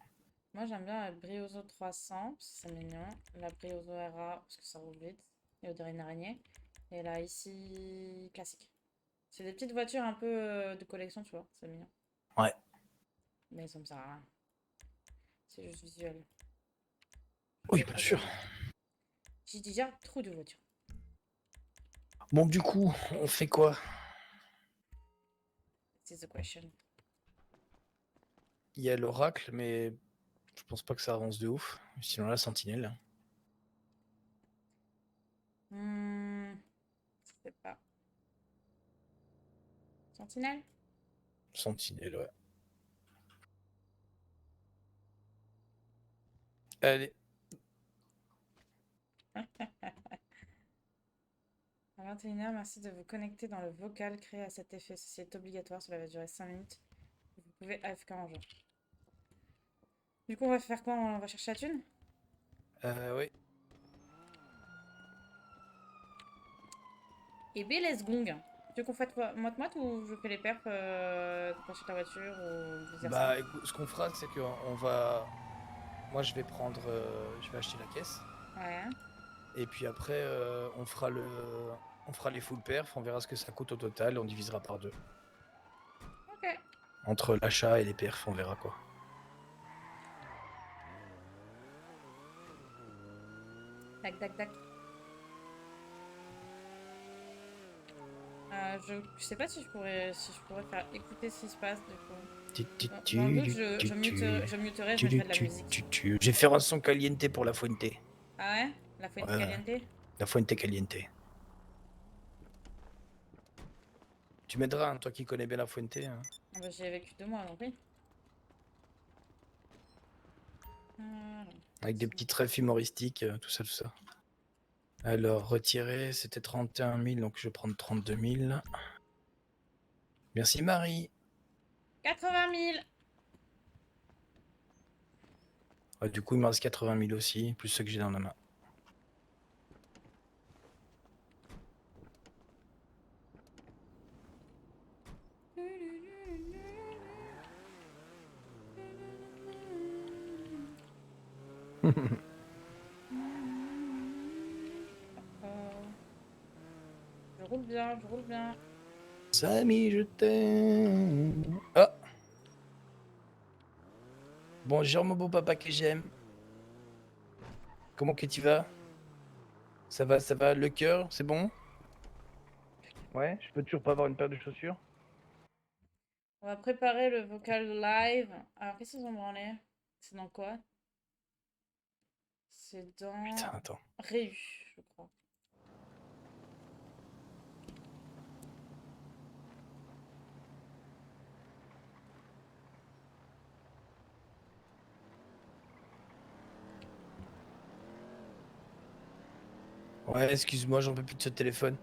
Speaker 1: Moi, j'aime bien la Brioso 300, parce que c'est mignon. La Brioso RA, parce que ça roule vite. Et on dirait une araignée. Et la ici classique. C'est des petites voitures un peu de collection, tu vois. C'est mignon.
Speaker 3: Ouais.
Speaker 1: Mais ça me sert à rien. C'est juste visuel.
Speaker 3: Oui, bien sûr.
Speaker 1: J'ai déjà trop de voitures.
Speaker 3: Bon, du coup, on fait quoi?
Speaker 1: C'est the question.
Speaker 3: Il y a l'oracle, mais je pense pas que ça avance de ouf. Sinon, la sentinelle.
Speaker 1: Je sais pas. Sentinelle?
Speaker 3: Sentinelle, ouais. Allez. À 21h, merci de vous connecter dans le vocal créé à cet effet. Ceci est obligatoire, cela va durer 5 minutes. Vous pouvez AFK en jeu. Du coup, on va faire quoi? On va chercher la thune? Oui. Et bien, let's gong.
Speaker 1: Tu veux qu'on fasse moite-moite ou je fais les perfs t'achètes ta voiture ou vice-versa?
Speaker 3: Bah écoute, ce qu'on fera, c'est qu'on va. Moi, je vais prendre. Je vais acheter la caisse.
Speaker 1: Ouais.
Speaker 3: Et puis après, on fera les full perf, on verra ce que ça coûte au total, on divisera par 2.
Speaker 1: Ok.
Speaker 3: Entre l'achat et les perfs, on verra quoi.
Speaker 1: Tac, tac, tac. Je sais pas si je pourrais faire écouter ce qui se passe du coup. Dans le doute, je muterai, je mettrai de la musique.
Speaker 3: Je vais faire un son caliente pour la Fuente.
Speaker 1: Ah ouais? La Fuente
Speaker 3: Ouais.
Speaker 1: Caliente?
Speaker 3: La Fuente caliente. Tu m'aideras, hein, toi qui connais bien la Fuente. Hein.
Speaker 1: Ah bah, j'y ai vécu 2 mois donc oui. Voilà.
Speaker 3: Avec des petits traits humoristiques, tout ça, tout ça. Alors, retirer, c'était 31 000, donc je vais prendre 32 000. Merci Marie.
Speaker 1: 80 000!
Speaker 3: Ah, du coup, il me reste 80 000 aussi, plus ceux que j'ai dans la main.
Speaker 1: Je roule bien, je roule bien.
Speaker 3: Samy, je t'aime. Ah. Bonjour mon beau papa que j'aime. Comment que tu vas? Ça va, le cœur, c'est bon? Ouais, je peux toujours pas avoir une paire de chaussures?
Speaker 1: On va préparer le vocal live. Alors, qu'est-ce qu'ils ont branlé? C'est dans quoi? C'est dans...
Speaker 3: Putain, attends.
Speaker 1: Réu, je crois.
Speaker 3: Ouais, excuse-moi, j'en peux plus de ce téléphone.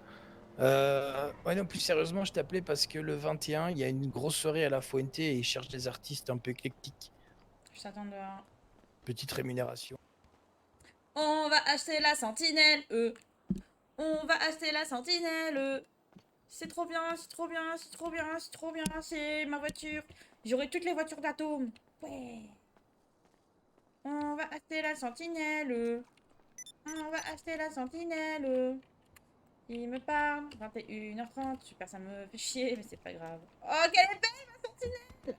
Speaker 3: Ouais, non, plus sérieusement, je t'appelais parce que le 21, il y a une grosse soirée à la Fuente et ils cherchent des artistes un peu éclectiques.
Speaker 1: Je t'attends dehors.
Speaker 3: Petite rémunération.
Speaker 1: On va acheter la sentinelle, On va acheter la sentinelle, C'est trop bien, c'est trop bien, c'est trop bien, c'est trop bien, c'est ma voiture. J'aurai toutes les voitures d'Atome. Ouais. On va acheter la sentinelle, On va acheter la sentinelle, Il me parle. 21h30. Super, ça me fait chier, mais c'est pas grave. Oh, quelle est belle, ma sentinelle!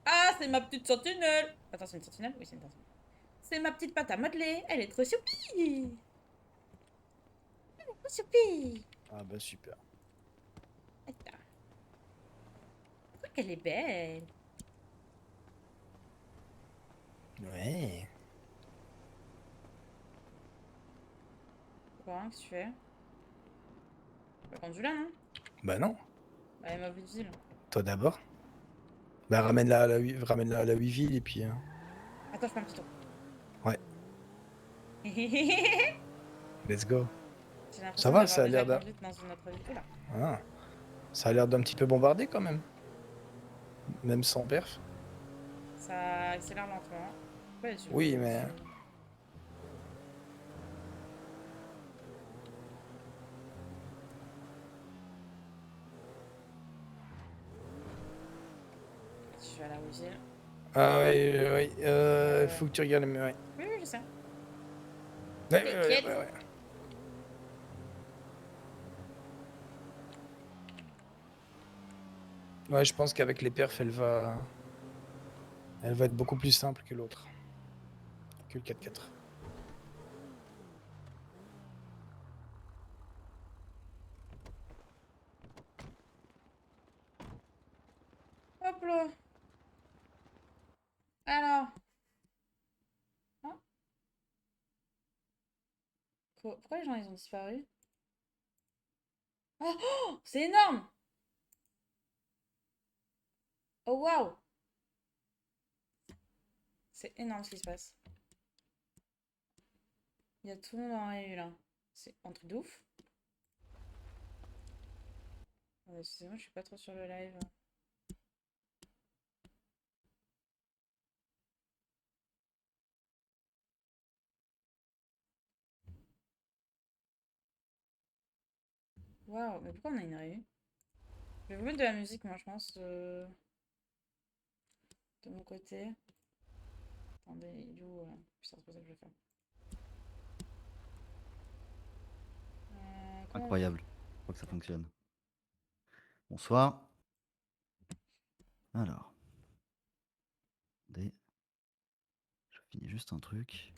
Speaker 1: Ah, c'est ma petite sentinelle! Attends, c'est une sentinelle? Oui, c'est une sentinelle. C'est ma petite pâte à modeler. Elle est trop soupie! Elle est trop soupie!
Speaker 3: Ah bah super.
Speaker 1: Attends. Pourquoi qu'elle est belle?
Speaker 3: Ouais.
Speaker 1: Quoi, qu'est-ce que tu fais? Pas conduit là, non?
Speaker 3: Bah non,
Speaker 1: Bah, elle m'a vu de ville.
Speaker 3: toi d'abord. Bah ramène-la à la ramène-la à la Huiville et puis...
Speaker 1: Attends, je fais un petit tour.
Speaker 3: Ouais. Let's go.
Speaker 1: J'ai l'impression
Speaker 3: Ça va,
Speaker 1: d'avoir
Speaker 3: ça a
Speaker 1: déjà
Speaker 3: l'air d'un...
Speaker 1: conduite dans une autre vie. Oula.
Speaker 3: Ah. Ça a l'air d'un petit peu bombardé quand même. Même sans perf.
Speaker 1: Ça accélère lentement. Ouais,
Speaker 3: Oui, mais...
Speaker 1: Je vais à la Rougille.
Speaker 3: Ah oui, faut que tu regardes, mais ouais.
Speaker 1: Oui, oui, je sais.
Speaker 3: Ouais. Ouais, je pense qu'avec les perfs, elle va être beaucoup plus simple que l'autre. Que le 4x4.
Speaker 1: Hop là. Alors. Hein? Pourquoi les gens ils ont disparu? Oh, oh, c'est énorme! Oh waouh! C'est énorme ce qui se passe. Il y a tout le monde en réu là. C'est un truc de ouf. Excusez-moi, je suis pas trop sur le live. Waouh, mais pourquoi on a une réu? Je vais vous mettre de la musique, moi, je pense. De mon côté. Attendez, il est où putain, c'est pas ça que je vais faire. Comment
Speaker 11: Incroyable. Je crois que ça fonctionne. Bonsoir. Alors. Attendez. Je finis juste un truc.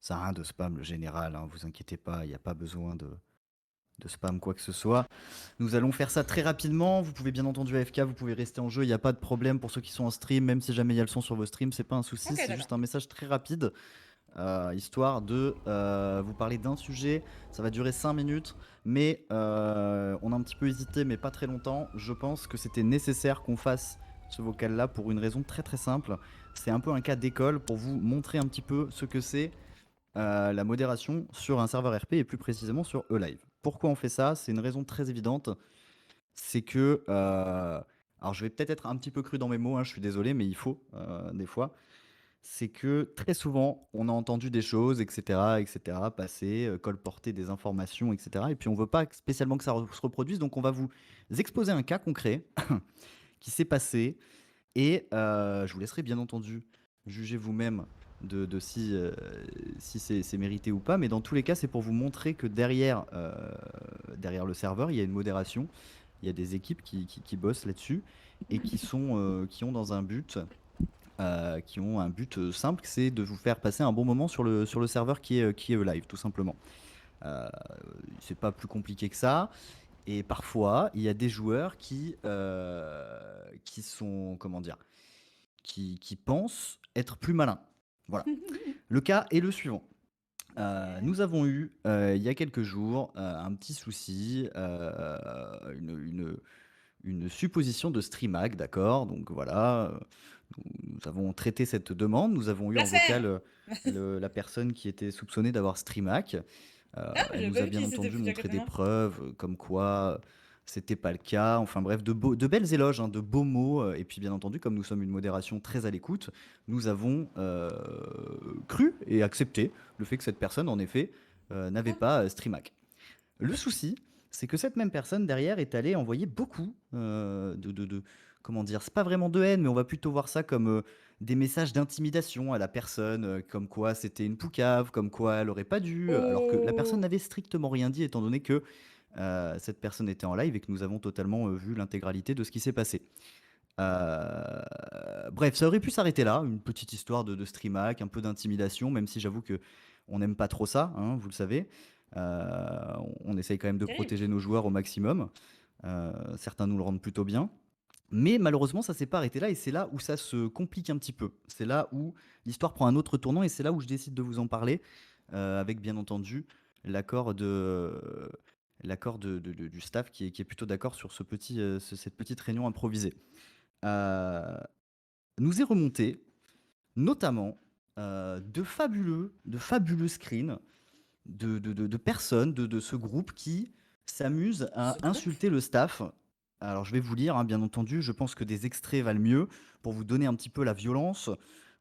Speaker 11: Ça n'a rien de spam, le général, hein, vous inquiétez pas, il n'y a pas besoin de spam quoi que ce soit. Nous allons faire ça très rapidement. Vous pouvez bien entendu AFK, vous pouvez rester en jeu, il n'y a pas de problème pour ceux qui sont en stream, même si jamais il y a le son sur vos streams, c'est pas un souci, c'est juste un message très rapide, histoire de vous parler d'un sujet. Ça va durer 5 minutes, mais on a un petit peu hésité, mais pas très longtemps. Je pense que c'était nécessaire qu'on fasse ce vocal-là pour une raison très très simple. C'est un peu un cas d'école pour vous montrer un petit peu ce que c'est la modération sur un serveur RP et plus précisément sur E-Live. Pourquoi on fait ça? C'est une raison très évidente. C'est que, alors je vais peut-être être un petit peu cru dans mes mots, hein, je suis désolé, mais il faut des fois. C'est que très souvent, on a entendu des choses, etc., passer, colporter des informations, etc. Et puis on veut pas spécialement que ça se reproduise, donc on va vous exposer un cas concret qui s'est passé. Et je vous laisserai bien entendu juger vous-même de si c'est mérité ou pas, mais dans tous les cas, c'est pour vous montrer que derrière le serveur, il y a une modération, il y a des équipes qui bossent là-dessus et qui ont dans un but, qui ont un but simple, c'est de vous faire passer un bon moment sur le serveur qui est live, tout simplement. C'est pas plus compliqué que ça. Et parfois, il y a des joueurs qui sont, comment dire, qui pensent être plus malins. Voilà. Le cas est le suivant. Nous avons eu, il y a quelques jours, un petit souci, une supposition de streamhack, d'accord? Donc voilà, nous avons traité cette demande. Nous avons eu en vocal la personne qui était soupçonnée d'avoir streamhack. Elle nous a bien entendu montré des preuves comme quoi c'était pas le cas. Enfin bref, de belles éloges, hein, de beaux mots. Et puis bien entendu, comme nous sommes une modération très à l'écoute, nous avons cru et accepté le fait que cette personne, en effet, n'avait pas streamhack. Le souci, c'est que cette même personne derrière est allée envoyer beaucoup comment dire, c'est pas vraiment de haine, mais on va plutôt voir ça comme des messages d'intimidation à la personne, comme quoi c'était une poucave, comme quoi elle aurait pas dû, alors que la personne n'avait strictement rien dit, étant donné que cette personne était en live et que nous avons totalement vu l'intégralité de ce qui s'est passé. Bref, ça aurait pu s'arrêter là, une petite histoire de streamhack, un peu d'intimidation, même si j'avoue que on n'aime pas trop ça, hein, vous le savez. On essaye quand même de protéger nos joueurs au maximum. Certains nous le rendent plutôt bien. Mais malheureusement, ça s'est pas arrêté là et c'est là où ça se complique un petit peu. C'est là où l'histoire prend un autre tournant et c'est là où je décide de vous en parler, avec bien entendu l'accord du staff qui est plutôt d'accord sur cette petite réunion improvisée. Nous est remonté notamment de fabuleux screens de personnes de ce groupe qui s'amusent à insulter le staff. Alors je vais vous lire, hein, bien entendu, je pense que des extraits valent mieux pour vous donner un petit peu la violence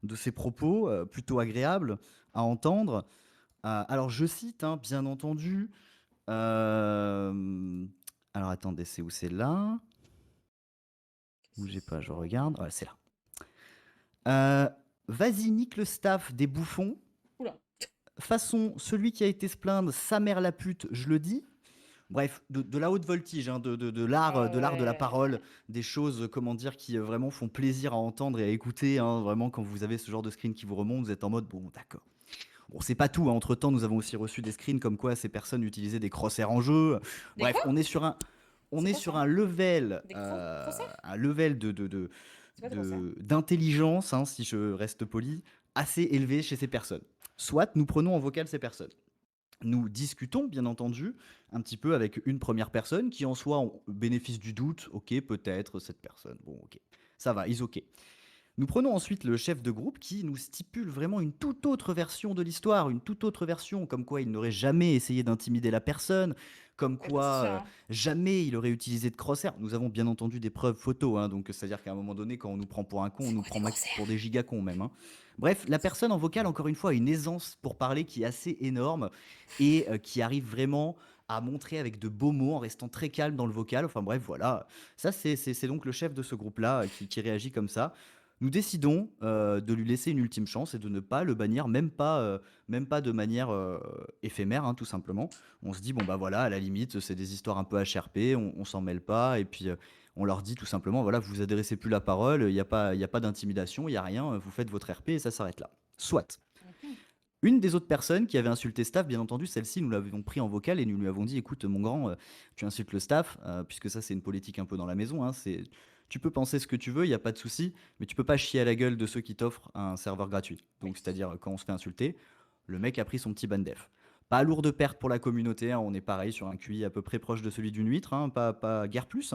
Speaker 11: de ces propos, plutôt agréables à entendre. Alors je cite, hein, bien entendu, alors attendez, c'est où? C'est là. Bougez pas, je regarde. Ouais, c'est là. Vas-y, nique le staff des bouffons.
Speaker 1: Oula.
Speaker 11: Façon, celui qui a été se plaindre, sa mère la pute, je le dis. Bref, de la haute voltige, hein, de l'art de la parole, des choses, comment dire, qui vraiment font plaisir à entendre et à écouter. Hein, vraiment, quand vous avez ce genre de screen qui vous remonte, vous êtes en mode, bon, d'accord. Bon, c'est pas tout. Hein. Entre-temps, nous avons aussi reçu des screens comme quoi ces personnes utilisaient des crosshairs en jeu. Bref, on est sur un level, d'intelligence, hein, si je reste poli, assez élevé chez ces personnes. Soit nous prenons en vocal ces personnes. Nous discutons, bien entendu, un petit peu avec une première personne qui, en soi, en bénéfice du doute, ok, peut-être cette personne, bon, ok, ça va, is ok. Nous prenons ensuite le chef de groupe qui nous stipule vraiment une toute autre version de l'histoire, une toute autre version, comme quoi il n'aurait jamais essayé d'intimider la personne, comme quoi jamais il aurait utilisé de crosshair. Nous avons bien entendu des preuves photos, hein, donc c'est-à-dire qu'à un moment donné, quand on nous prend pour un con, on nous prend max pour des gigacons même. Hein. Bref, la personne en vocal, encore une fois, a une aisance pour parler qui est assez énorme et qui arrive vraiment à montrer avec de beaux mots en restant très calme dans le vocal. Enfin bref, voilà. Ça, c'est donc le chef de ce groupe-là qui réagit comme ça. Nous décidons de lui laisser une ultime chance et de ne pas le bannir, même pas de manière éphémère, hein, tout simplement. On se dit, bon bah voilà, à la limite, c'est des histoires un peu HRP, on s'en mêle pas, et puis on leur dit tout simplement, voilà, vous vous adressez plus la parole, il n'y a pas d'intimidation, il n'y a rien, vous faites votre RP et ça s'arrête là. Soit. Une des autres personnes qui avait insulté le staff, bien entendu, celle-ci, nous l'avons pris en vocal et nous lui avons dit, écoute, mon grand, tu insultes le staff, puisque ça, c'est une politique un peu dans la maison, hein, tu peux penser ce que tu veux, il n'y a pas de souci, mais tu peux pas chier à la gueule de ceux qui t'offrent un serveur gratuit. Donc, c'est-à-dire, quand on se fait insulter, le mec a pris son petit ban def. Pas lourde perte pour la communauté, hein, on est pareil sur un QI à peu près proche de celui d'une huître, hein, pas guère plus.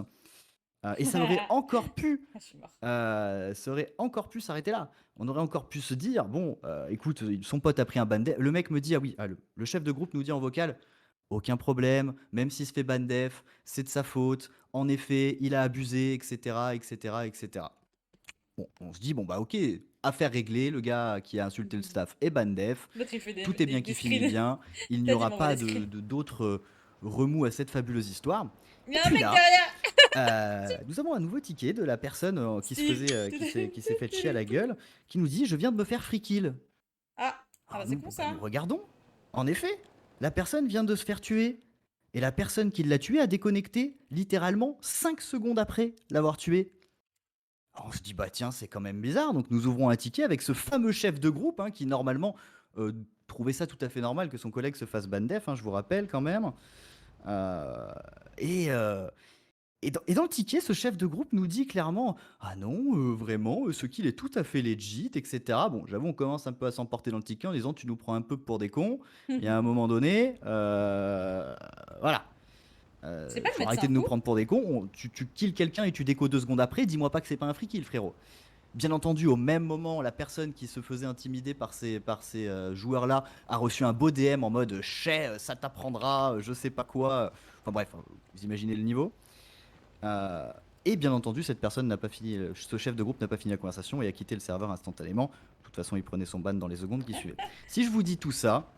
Speaker 11: Et ça aurait encore pu s'arrêter là. On aurait encore pu se dire, bon, écoute, son pote a pris un ban def. Le mec me dit, ah oui, le chef de groupe nous dit en vocal, aucun problème, même s'il se fait ban def, c'est de sa faute. En effet, il a abusé, etc., etc., etc. Bon, on se dit, bon bah ok, affaire réglée, le gars qui a insulté le staff est ban def, tout est bien qui finit bien, il n'y aura pas d'autres remous à cette fabuleuse histoire.
Speaker 1: Il y a
Speaker 11: Et
Speaker 1: un
Speaker 11: puis
Speaker 1: mec
Speaker 11: là,
Speaker 1: derrière.
Speaker 11: nous avons un nouveau ticket de la personne qui s'est fait chier à la gueule, qui nous dit, je viens de me faire free kill.
Speaker 1: Ah, bah c'est con ça.
Speaker 11: Nous regardons. En effet, la personne vient de se faire tuer. Et la personne qui l'a tué a déconnecté littéralement 5 secondes après l'avoir tué. Alors on se dit, bah tiens, c'est quand même bizarre. Donc nous ouvrons un ticket avec ce fameux chef de groupe hein, qui normalement trouvait ça tout à fait normal que son collègue se fasse ban def, hein, je vous rappelle quand même. Et dans le ticket, ce chef de groupe nous dit clairement « Ah non, vraiment, ce kill est tout à fait legit, etc. » Bon, j'avoue, on commence un peu à s'emporter dans le ticket en disant « Tu nous prends un peu pour des cons. » Et à un moment donné, voilà. Faut arrêter de nous prendre pour des cons. Tu kills quelqu'un et tu déco 2 secondes après, dis-moi pas que c'est pas un free kill, frérot. Bien entendu, au même moment, la personne qui se faisait intimider par ces joueurs-là a reçu un beau DM en mode « Chais, ça t'apprendra, je sais pas quoi. » Enfin bref, vous imaginez le niveau. Et bien entendu, cette personne n'a pas fini, ce chef de groupe n'a pas fini la conversation et a quitté le serveur instantanément. De toute façon, il prenait son ban dans les secondes qui suivaient. Si je vous dis tout ça,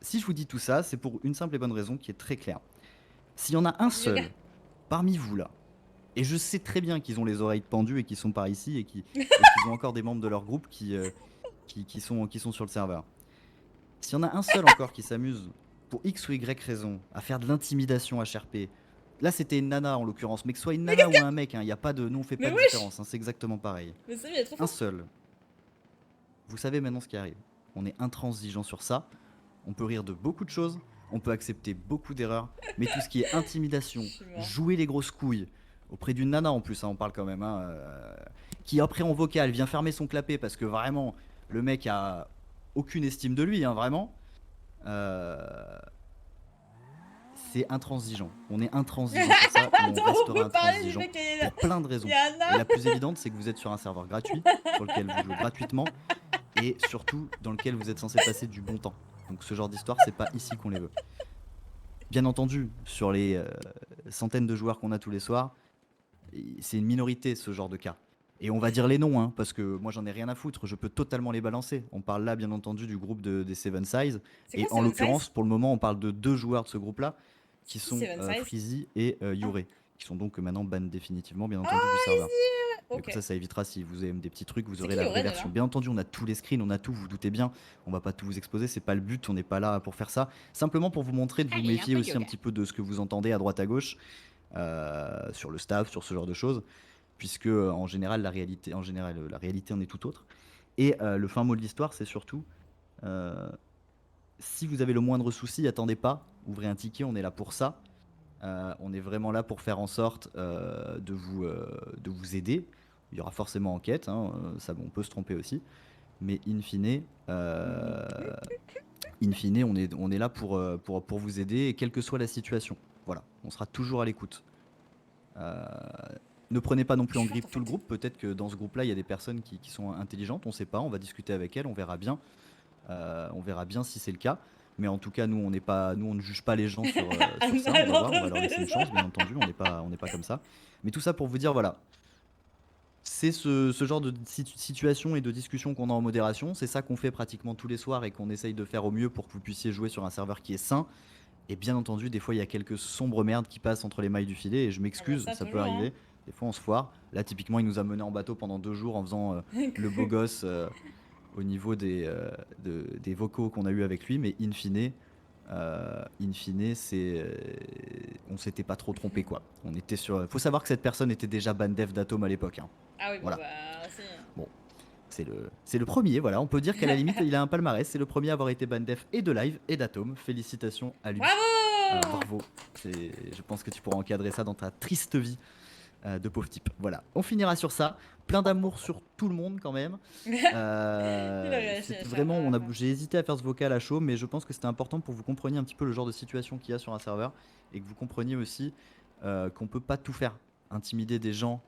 Speaker 11: c'est pour une simple et bonne raison qui est très claire. S'il y en a un seul parmi vous là, et je sais très bien qu'ils ont les oreilles pendues et qu'ils sont par ici et qu'ils ont encore des membres de leur groupe qui sont sur le serveur. S'il y en a un seul encore qui s'amuse pour X ou Y raison, à faire de l'intimidation HRP. Là, c'était une nana en l'occurrence, mais que ce soit une nana ou un mec, hein, y a pas de, nous on fait pas de différence, hein, c'est exactement pareil.
Speaker 1: Mais ça, il est trop
Speaker 11: Un
Speaker 1: fort.
Speaker 11: seul. Vous savez maintenant ce qui arrive. On est intransigeant sur ça. On peut rire de beaucoup de choses, on peut accepter beaucoup d'erreurs, mais tout ce qui est intimidation, jouer les grosses couilles, auprès d'une nana en plus, hein, on parle quand même, hein, qui après en vocal vient fermer son clapet parce que vraiment, le mec a aucune estime de lui, hein, vraiment. C'est intransigeant. On est intransigeant sur ça. Et on restera intransigeant pour plein de raisons. Et la plus évidente, c'est que vous êtes sur un serveur gratuit, sur lequel vous jouez gratuitement, et surtout dans lequel vous êtes censé passer du bon temps. Donc ce genre d'histoire, c'est pas ici qu'on les veut. Bien entendu, sur les centaines de joueurs qu'on a tous les soirs, c'est une minorité ce genre de cas. Et on va dire les noms, hein, parce que moi j'en ai rien à foutre, je peux totalement les balancer. On parle là bien entendu du groupe des Seven Size. Et en l'occurrence, pour le moment, on parle de 2 joueurs de ce groupe-là, qui sont Freezy et Yure, qui sont donc maintenant ban définitivement, bien entendu, du serveur. Okay. Ça évitera si vous aimez des petits trucs, vous aurez la vraie version. Bien entendu, on a tous les screens, on a tout, vous vous doutez bien. On va pas tout vous exposer, c'est pas le but, on n'est pas là pour faire ça. Simplement pour vous montrer, de vous méfier aussi un petit peu de ce que vous entendez à droite à gauche, sur le staff, sur ce genre de choses. Puisque en général la réalité en est tout autre. Et le fin mot de l'histoire, c'est surtout si vous avez le moindre souci, attendez pas, ouvrez un ticket, on est là pour ça. On est vraiment là pour faire en sorte de vous aider. Il y aura forcément enquête, hein, ça, on peut se tromper aussi, mais in fine, on est là pour vous aider, quelle que soit la situation. Voilà, on sera toujours à l'écoute. Ne prenez pas non plus en grippe tout le groupe. Peut-être que dans ce groupe-là, il y a des personnes qui sont intelligentes. On ne sait pas. On va discuter avec elles. On verra bien. On verra bien si c'est le cas. Mais en tout cas, nous, on ne juge pas les gens sur ça. On va voir. On va leur laisser une chance, bien entendu. On n'est pas comme ça. Mais tout ça pour vous dire, voilà. c'est ce genre de situation et de discussion qu'on a en modération. C'est ça qu'on fait pratiquement tous les soirs et qu'on essaye de faire au mieux pour que vous puissiez jouer sur un serveur qui est sain. Et bien entendu, des fois, il y a quelques sombres merdes qui passent entre les mailles du filet. Et je m'excuse,
Speaker 1: ça,
Speaker 11: ça peut
Speaker 1: toujours,
Speaker 11: arriver. Des fois, on se foire. Là, typiquement, il nous a menés en bateau pendant 2 jours en faisant le beau gosse au niveau des vocaux qu'on a eu avec lui. Mais in fine, on s'était pas trop trompé, quoi. On était sur. Faut savoir que cette personne était déjà ban dev d'Atom à l'époque. Hein.
Speaker 1: Ah oui, bon,
Speaker 11: Voilà.
Speaker 1: bah, aussi.
Speaker 11: Bon, c'est le premier, voilà. On peut dire qu'à la limite, il a un palmarès. C'est le premier à avoir été ban dev et de live et d'Atom. Félicitations à lui.
Speaker 1: Bravo
Speaker 11: Bravo. Je pense que tu pourras encadrer ça dans ta triste vie de pauvre type. Voilà. On finira sur ça. Plein d'amour sur tout le monde quand même. Vraiment, j'ai hésité à faire ce vocal à chaud, mais je pense que c'était important pour que vous compreniez un petit peu le genre de situation qu'il y a sur un serveur et que vous compreniez aussi qu'on peut pas tout faire. Intimider des gens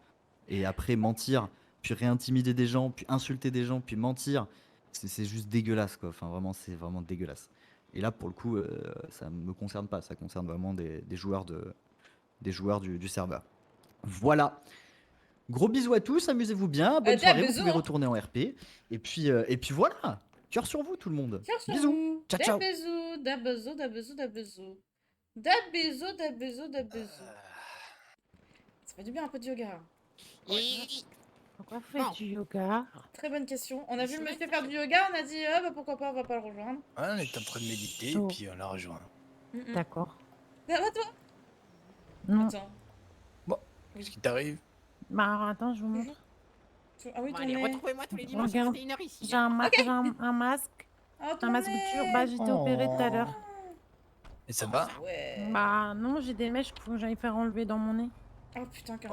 Speaker 11: et après mentir, puis réintimider des gens, puis insulter des gens, puis mentir. C'est juste dégueulasse, quoi. Enfin, vraiment, c'est vraiment dégueulasse. Et là, pour le coup, ça me concerne pas. Ça concerne vraiment des joueurs du serveur. Voilà. Gros bisous à tous, amusez-vous bien. Bonne soirée, vous pouvez retourner en RP. Et puis voilà. Cœur sur vous, tout le monde. Bisous. Ciao, ciao.
Speaker 1: Da bisous. Ça fait du bien un peu de yoga.
Speaker 12: Pourquoi vous faites du yoga?
Speaker 1: Très bonne question. On a vu le monsieur faire du yoga, on a dit bah pourquoi pas, on va pas le rejoindre.
Speaker 3: Ouais, on est en train de méditer et puis on l'a rejoint.
Speaker 12: D'accord.
Speaker 1: Ça va toi?
Speaker 12: Non.
Speaker 1: Attends.
Speaker 3: Bon, qu'est-ce qui t'arrive?
Speaker 12: Bah attends, je vous montre.
Speaker 1: Ah oui,
Speaker 12: allez,
Speaker 1: retrouvez-moi tous les dimanches
Speaker 12: Regarde,
Speaker 1: à 21h ici.
Speaker 12: j'ai un masque. Un masque turc. Bah j'étais opérée tout à l'heure.
Speaker 3: Et ça va?
Speaker 12: Bah non, j'ai des mèches qu'il faut que j'aille faire enlever dans mon nez.
Speaker 1: Oh putain, quel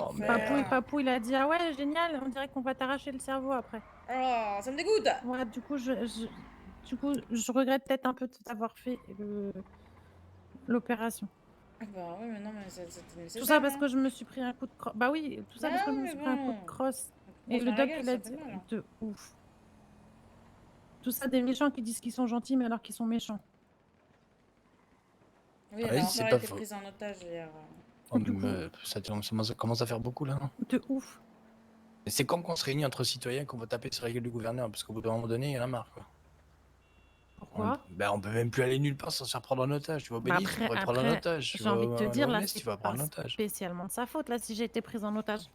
Speaker 12: Papou, il a dit ah ouais génial, on dirait qu'on va t'arracher le cerveau après.
Speaker 1: Oh, ça me dégoûte.
Speaker 12: Ouais, du coup je regrette peut-être un peu de t'avoir fait l'opération.
Speaker 1: Bah ouais, mais non, mais c'était nécessaire.
Speaker 12: Tout ça parce que je me suis pris un coup de crosse. Bah oui, tout ça parce que je me suis pris un coup de crosse. Et le doc il a dit de ouf. Tout ça des méchants qui disent qu'ils sont gentils mais alors qu'ils sont méchants.
Speaker 1: Oui, elle a encore été prise en otage hier.
Speaker 3: Oh, ça commence à faire beaucoup là.
Speaker 12: De ouf.
Speaker 3: Et c'est comme qu'on se réunit entre citoyens qu'on va taper sur la gueule du gouverneur, parce qu'au bout d'un moment donné, il y en a marre, quoi.
Speaker 12: Pourquoi?
Speaker 3: On peut même plus aller nulle part sans se faire prendre en otage. Tu vois, Bélis, tu vas prendre en otage.
Speaker 12: J'ai envie de te dire, là,
Speaker 3: tu vas prendre en otage.
Speaker 12: Spécialement de sa faute, là, si j'ai été prise en otage.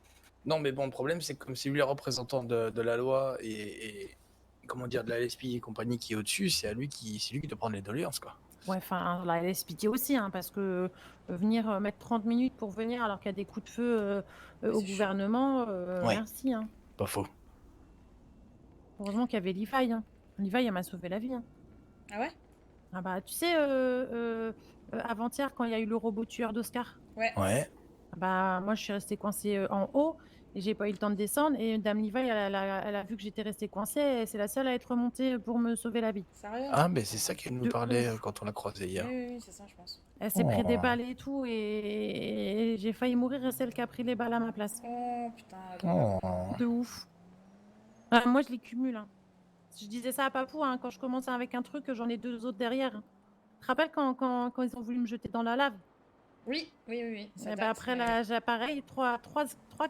Speaker 3: Non, mais bon, le problème, c'est que comme c'est lui le représentant de la loi et comment dire, de la LSP et compagnie qui est au-dessus, c'est lui qui doit prendre les doléances, quoi.
Speaker 12: Ouais, enfin, la LSPD aussi, hein, parce que venir mettre 30 minutes pour venir alors qu'il y a des coups de feu au gouvernement, merci. Hein.
Speaker 3: Pas faux.
Speaker 12: Heureusement qu'il y avait l'IFAI. Hein. L'IFAI, elle m'a sauvé la vie. Hein.
Speaker 1: Ah ouais?
Speaker 12: Ah bah, tu sais, avant-hier, quand il y a eu le robot tueur d'Oscar.
Speaker 3: Ouais.
Speaker 12: Bah, moi, je suis restée coincée en haut et j'ai pas eu le temps de descendre. Et Dame Levi, elle a vu que j'étais restée coincée. Et c'est la seule à être remontée pour me sauver la vie.
Speaker 1: Sérieux?
Speaker 3: Ah, mais c'est ça qu'elle nous parlait quand on l'a croisée hier.
Speaker 1: Oui, c'est ça, je pense.
Speaker 12: Elle s'est pris des balles et tout. Et j'ai failli mourir et celle qui a pris les balles à ma place.
Speaker 1: Oh putain.
Speaker 12: De ouf. Ah, moi, je les cumule. Hein. Je disais ça à Papou, hein, quand je commence avec un truc, j'en ai 2 autres derrière. Hein. Tu te rappelles quand ils ont voulu me jeter dans la lave?
Speaker 1: Oui.
Speaker 12: Et bah après, là, j'ai pareil, 3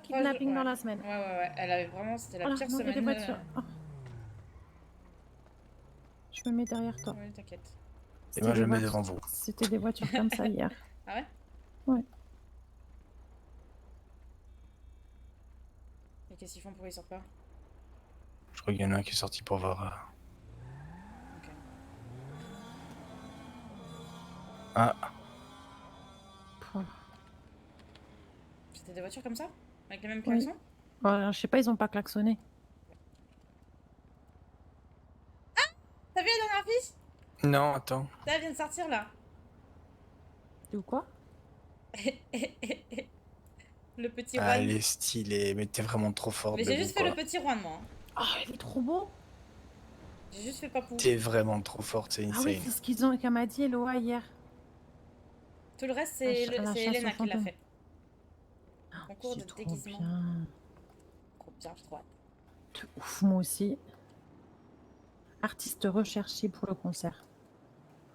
Speaker 12: kidnappings dans la semaine.
Speaker 1: Ouais. Elle avait vraiment, c'était la pire semaine.
Speaker 12: Des voitures. Oh. Je me mets derrière toi.
Speaker 1: Oui, t'inquiète.
Speaker 3: Et moi, je me mets devant vous.
Speaker 12: C'était des voitures comme ça hier.
Speaker 1: Ah ouais?
Speaker 12: Ouais.
Speaker 1: Et qu'est-ce qu'ils font pour qu'ils sortent pas?
Speaker 3: Je crois qu'il y en a un qui est sorti pour voir.
Speaker 1: Ok.
Speaker 3: Ah.
Speaker 1: C'était des voitures comme ça? Avec les mêmes klaxons?
Speaker 12: Je sais pas, ils ont pas klaxonné.
Speaker 1: Ah! T'as vu la dernière affiche?
Speaker 3: Non, attends.
Speaker 1: Ça vient de sortir là.
Speaker 12: De quoi?
Speaker 1: Le petit
Speaker 3: Ah,
Speaker 1: Juan.
Speaker 3: il est stylé, mais t'es vraiment trop fort.
Speaker 1: Mais j'ai juste fait le petit Juan, moi.
Speaker 12: Ah, il est trop beau.
Speaker 1: J'ai juste fait Papou.
Speaker 3: T'es vraiment trop forte, c'est insane.
Speaker 12: Ah oui, c'est ce qu'ils ont, qu'elle m'a dit Eloa hier.
Speaker 1: Tout le reste, c'est Elena qui l'a fait. Concours de déguisement. Trop bien, je trouve.
Speaker 12: De ouf, moi aussi. Artiste recherché pour le concert.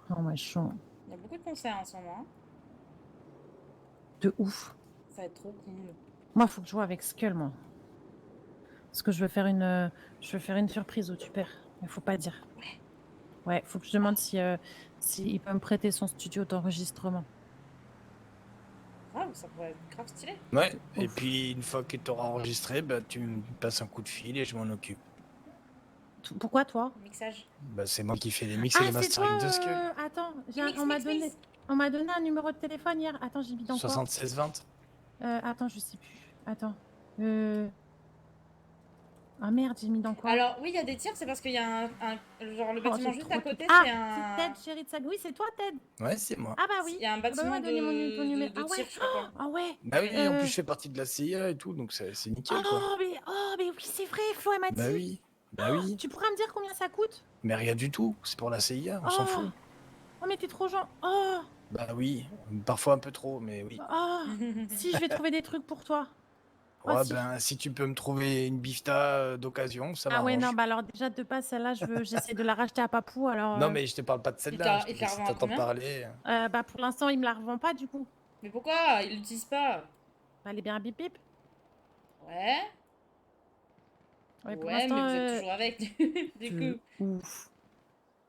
Speaker 12: Oh, machin.
Speaker 1: Il y a beaucoup de concerts en ce moment. Hein.
Speaker 12: De ouf.
Speaker 1: Ça va être trop cool.
Speaker 12: Moi, faut que je joue avec Skull, moi. Parce que je veux faire une surprise au Tupper. Il faut pas dire. Ouais, faut que je demande si il peut me prêter son studio d'enregistrement.
Speaker 1: Grave, ça pourrait être grave stylé.
Speaker 3: Ouais, et puis une fois que tu auras enregistré, bah, tu me passes un coup de fil et je m'en occupe.
Speaker 12: Pourquoi toi?
Speaker 1: Mixage.
Speaker 3: Bah, c'est moi qui fais les mix et les
Speaker 12: Ah, c'est toi
Speaker 3: mastering de Skull.
Speaker 12: Attends,
Speaker 1: Mix,
Speaker 12: on m'a
Speaker 1: mix,
Speaker 12: donné...
Speaker 1: mix.
Speaker 12: On m'a donné un numéro de téléphone hier. Attends, j'ai mis dans quoi?
Speaker 3: 7620.
Speaker 12: Attends, je sais plus. Attends. Ah merde, j'ai mis dans quoi?
Speaker 1: Alors, oui, il y a des tirs, c'est parce qu'il y a genre le
Speaker 12: Oh,
Speaker 1: bâtiment
Speaker 12: j'ai
Speaker 1: juste
Speaker 12: trop
Speaker 1: à côté,
Speaker 12: Ah,
Speaker 1: c'est un.
Speaker 12: c'est Ted, chérie de Sag. Oui, c'est toi, Ted.
Speaker 3: Ouais, c'est moi.
Speaker 12: Ah bah oui.
Speaker 1: Il y a un
Speaker 12: Ah bah
Speaker 1: bâtiment
Speaker 12: ouais, donnez-moi ton numéro.
Speaker 1: de
Speaker 12: Ah ouais.
Speaker 1: tir, je sais pas quoi.
Speaker 12: Ah ouais.
Speaker 3: Bah oui, en plus je fais partie de la CIA et tout, donc c'est nickel quoi.
Speaker 12: Oh, mais oui, c'est vrai, Flo, elle m'a dit.
Speaker 3: Bah oui, bah oui.
Speaker 12: Tu pourras me dire combien ça coûte?
Speaker 3: Mais rien du tout, c'est pour la CIA, on s'en fout.
Speaker 12: Oh, mais t'es trop gentil. Oh,
Speaker 3: Bah oui, parfois un peu trop, mais oui.
Speaker 12: si, je vais trouver des trucs pour toi.
Speaker 3: Ouais,
Speaker 12: si.
Speaker 3: ben si tu peux me trouver une bifta d'occasion, ça
Speaker 12: Ah
Speaker 3: m'arrange.
Speaker 12: ouais, non, bah alors déjà, de base, celle-là, j'essaie de la racheter à Papou, alors...
Speaker 3: Non, mais je te parle pas de celle-là,
Speaker 1: Il
Speaker 3: je
Speaker 1: te la
Speaker 3: te
Speaker 1: revend à
Speaker 3: t'entends
Speaker 1: combien
Speaker 3: parler.
Speaker 12: Bah pour l'instant, il me la revend pas, du coup.
Speaker 1: Mais pourquoi? Il l'utilise pas.
Speaker 12: Bah, elle est bien bip bip.
Speaker 1: Ouais.
Speaker 12: Ouais, pour
Speaker 1: Ouais, mais
Speaker 12: l'instant,
Speaker 1: vous êtes toujours avec, du coup.
Speaker 12: Ouf.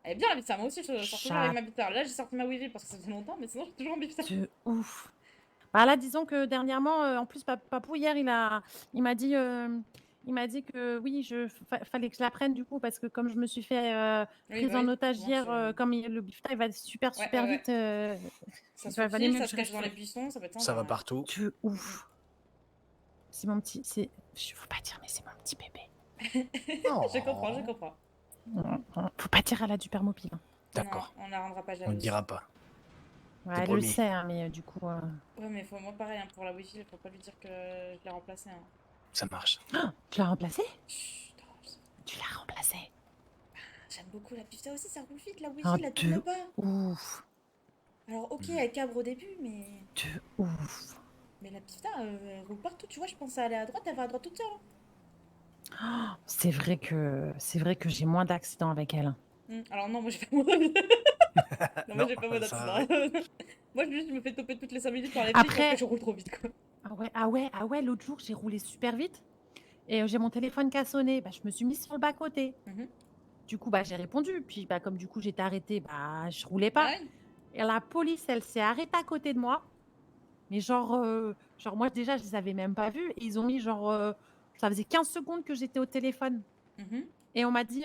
Speaker 1: Elle est bien la bifta, moi aussi je sors toujours avec
Speaker 12: Chat.
Speaker 1: ma bifta. Là j'ai sorti ma Weevil parce que ça fait longtemps, mais sinon je suis toujours en bifta.
Speaker 12: De ouf. Bah là, disons que dernièrement, en plus, Papou, hier, il m'a dit que oui, fallait que je la prenne du coup, parce que comme je me suis fait
Speaker 1: Oui,
Speaker 12: prise
Speaker 1: bah
Speaker 12: en
Speaker 1: oui,
Speaker 12: otage
Speaker 1: bon,
Speaker 12: hier, comme le bifta, il va super
Speaker 1: ouais.
Speaker 12: vite.
Speaker 1: Ça
Speaker 12: il
Speaker 1: se
Speaker 12: va valer
Speaker 1: file,
Speaker 12: mieux
Speaker 1: ça
Speaker 12: que
Speaker 1: se
Speaker 12: je
Speaker 1: cache
Speaker 12: reste
Speaker 1: dans les
Speaker 12: sur-
Speaker 1: buissons, ça peut être sympa.
Speaker 3: Ça va
Speaker 1: hein.
Speaker 3: partout.
Speaker 12: De ouf. C'est mon petit... Faut pas dire, mais c'est mon petit bébé.
Speaker 1: Je comprends.
Speaker 12: Faut pas dire à la Dupermobile. Hein.
Speaker 3: D'accord.
Speaker 1: Non, on la rendra pas
Speaker 3: On ne
Speaker 1: jalouse.
Speaker 3: dira pas.
Speaker 12: Ouais,
Speaker 3: T'es
Speaker 12: elle le
Speaker 3: promis.
Speaker 12: sait, hein, mais du coup...
Speaker 1: Ouais, mais moi pareil, hein, pour la Weevil, faut pas lui dire que je l'ai remplacée. Hein.
Speaker 3: Ça marche.
Speaker 12: Tu l'as remplacé?
Speaker 1: Chut,
Speaker 12: Tu l'as remplacé.
Speaker 1: j'aime beaucoup la bifta aussi, ça roule vite, la
Speaker 12: Ah,
Speaker 1: Weevil, elle tourne
Speaker 12: de
Speaker 1: pas.
Speaker 12: ouf.
Speaker 1: Alors ok, elle cabre au début, mais...
Speaker 12: De ouf.
Speaker 1: Mais la bifta, elle roule partout, tu vois, je pensais aller à droite, elle va à droite toute seule. Hein.
Speaker 12: Oh, c'est vrai que j'ai moins d'accidents avec elle.
Speaker 1: Alors non, moi j'ai pas mon non, moi j'ai pas mon
Speaker 3: ça
Speaker 1: accident. Moi juste, je me fais toper toutes les 5 minutes par les
Speaker 12: Après-
Speaker 1: flics parce que je roule trop vite quoi.
Speaker 12: Ah ouais, l'autre jour, j'ai roulé super vite. Et j'ai mon téléphone qui a sonné. Bah, je me suis mise sur le bas-côté.
Speaker 1: Mhm.
Speaker 12: Du coup, bah, j'ai répondu. Puis, bah, comme du coup, j'étais arrêtée, bah, je roulais pas.
Speaker 1: Ouais.
Speaker 12: Et la police, elle s'est arrêtée à côté de moi. Mais genre moi, déjà, je les avais même pas vus. Et ils ont mis ça faisait 15 secondes que j'étais au téléphone.
Speaker 1: Mhm.
Speaker 12: Et on m'a dit,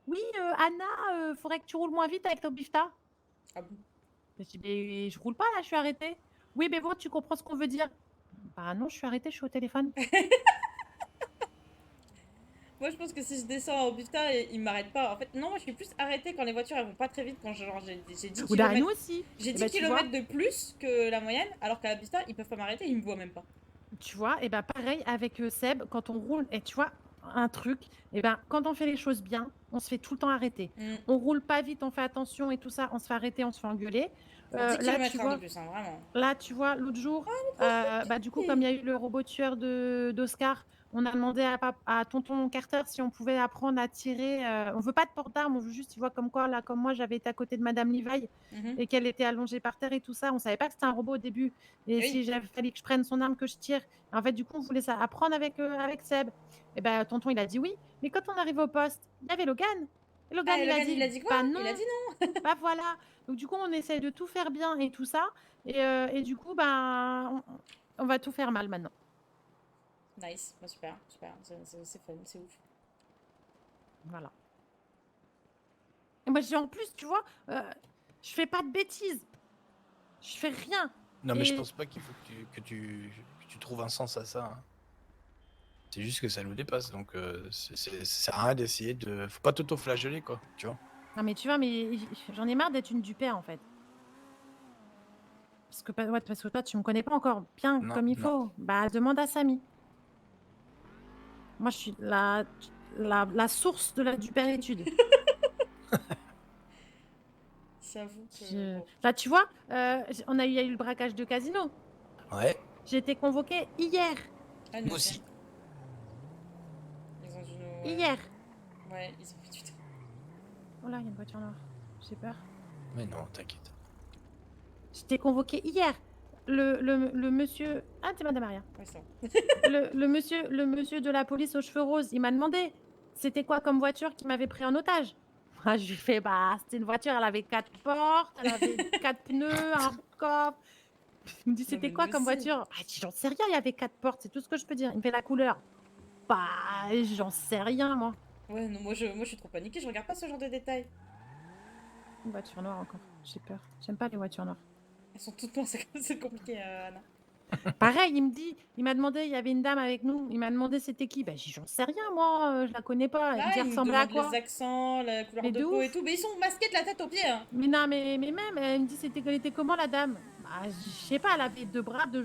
Speaker 12: oui, Anna, faudrait que tu roules moins vite avec ton bifta.
Speaker 1: Ah bon.
Speaker 12: Je dis, mais je roule pas là, je suis arrêtée. Oui, mais bon, tu comprends ce qu'on veut dire. Bah non, je suis arrêtée, je suis au téléphone.
Speaker 1: Moi je pense que si je descends au bifta, ils m'arrêtent pas. En fait, non, moi je suis plus arrêtée quand les voitures elles vont pas très vite. Quand j'ai 10
Speaker 12: Ou bah,
Speaker 1: km.
Speaker 12: nous aussi.
Speaker 1: J'ai
Speaker 12: Eh
Speaker 1: 10
Speaker 12: ben, tu vois.
Speaker 1: km de plus que la moyenne, alors qu'à la bifta, ils peuvent pas m'arrêter, ils me voient même pas.
Speaker 12: Tu vois, et bah pareil avec Seb, quand on roule, et tu vois, un truc, et ben quand on fait les choses bien, on se fait tout le temps arrêter. On roule pas vite, on fait attention et tout ça, on se fait arrêter, on se fait engueuler.
Speaker 1: 10
Speaker 12: Là,
Speaker 1: km
Speaker 12: tu
Speaker 1: de
Speaker 12: vois,
Speaker 1: plus, hein, vraiment.
Speaker 12: là, tu vois, l'autre jour, bah, du coup, comme il y a eu le robot tueur d'Oscar, on a demandé à tonton Carter si on pouvait apprendre à tirer. On veut pas de port d'armes, on veut juste, tu vois, comme quoi, là, comme moi, j'avais été à côté de Madame Levi et qu'elle était allongée par terre et tout ça. On savait pas que c'était un robot au début. Et
Speaker 1: Oui.
Speaker 12: si j'avais fallu que je prenne son arme, que je tire. En fait, du coup, on voulait ça apprendre avec Seb. Et ben, tonton, il a dit oui. Mais quand on arrive au poste, il y avait Logan. Et Logan,
Speaker 1: Ah, et Logan, il a dit quoi?
Speaker 12: bah non.
Speaker 1: Il a dit non.
Speaker 12: Bah voilà. Donc du coup, on essaye de tout faire bien et tout ça. Et du coup, bah, on va tout faire mal maintenant.
Speaker 1: Nice, bah, super. C'est fun, c'est ouf.
Speaker 12: Voilà. Et moi, en plus, tu vois, je fais pas de bêtises. Je fais rien.
Speaker 3: Non, mais je
Speaker 12: Et-
Speaker 3: pense pas qu'il faut que tu trouves un sens à ça. Hein. C'est juste que ça nous dépasse, donc ça sert à rien d'essayer de... Faut pas t'auto-flageller, quoi, tu vois.
Speaker 12: Non, mais tu vois, mais j'en ai marre d'être une dupée, en fait. Parce que toi, tu me connais pas encore bien
Speaker 3: Non,
Speaker 12: comme il
Speaker 3: non.
Speaker 12: faut. Bah, demande à Samy. Moi, je suis la source de la dupéritude.
Speaker 1: J'avoue que... bon.
Speaker 12: Là, tu vois, il y a eu le braquage de casino.
Speaker 3: Ouais,
Speaker 12: J'ai été convoquée hier.
Speaker 1: Ah,
Speaker 3: moi aussi.
Speaker 1: Ils ont dû nous...
Speaker 12: Hier.
Speaker 1: Ouais, ils ont fait du temps.
Speaker 12: Oh là, il y a une voiture noire. J'ai peur.
Speaker 3: Mais non, t'inquiète.
Speaker 12: J'étais convoquée hier. le monsieur... Ah, t'es Madame Maria.
Speaker 1: Ouais, ça.
Speaker 12: Le monsieur de la police aux cheveux roses, il m'a demandé c'était quoi comme voiture qui m'avait pris en otage. Moi, je lui ai fait, bah, c'était une voiture, elle avait 4 portes, elle avait 4 pneus, un coffre. Il me dit, c'était quoi comme voiture? Ah, j'en sais rien, il y avait 4 portes, c'est tout ce que je peux dire. Il me fait la couleur. Bah, j'en sais rien, moi.
Speaker 1: Ouais, non, moi je suis trop paniquée, je regarde pas ce genre de détails.
Speaker 12: Une voiture noire encore, j'ai peur. J'aime pas les voitures noires.
Speaker 1: Elles sont toutes noires, c'est compliqué, Anna.
Speaker 12: Pareil, il m'a demandé, il y avait une dame avec nous, il m'a demandé c'était qui. Bah, j'en sais rien, moi, je la connais pas.
Speaker 1: Ah,
Speaker 12: Elle
Speaker 1: ils me
Speaker 12: ressemblait à
Speaker 1: demandent
Speaker 12: quoi?
Speaker 1: les accents, la couleur
Speaker 12: Mais
Speaker 1: de
Speaker 12: de
Speaker 1: peau et
Speaker 12: ouf.
Speaker 1: tout, mais ils sont masqués de la tête aux pieds. Hein.
Speaker 12: Mais non, mais même, elle me dit elle était comment la dame? Bah, je sais pas, elle avait 2 bras, 2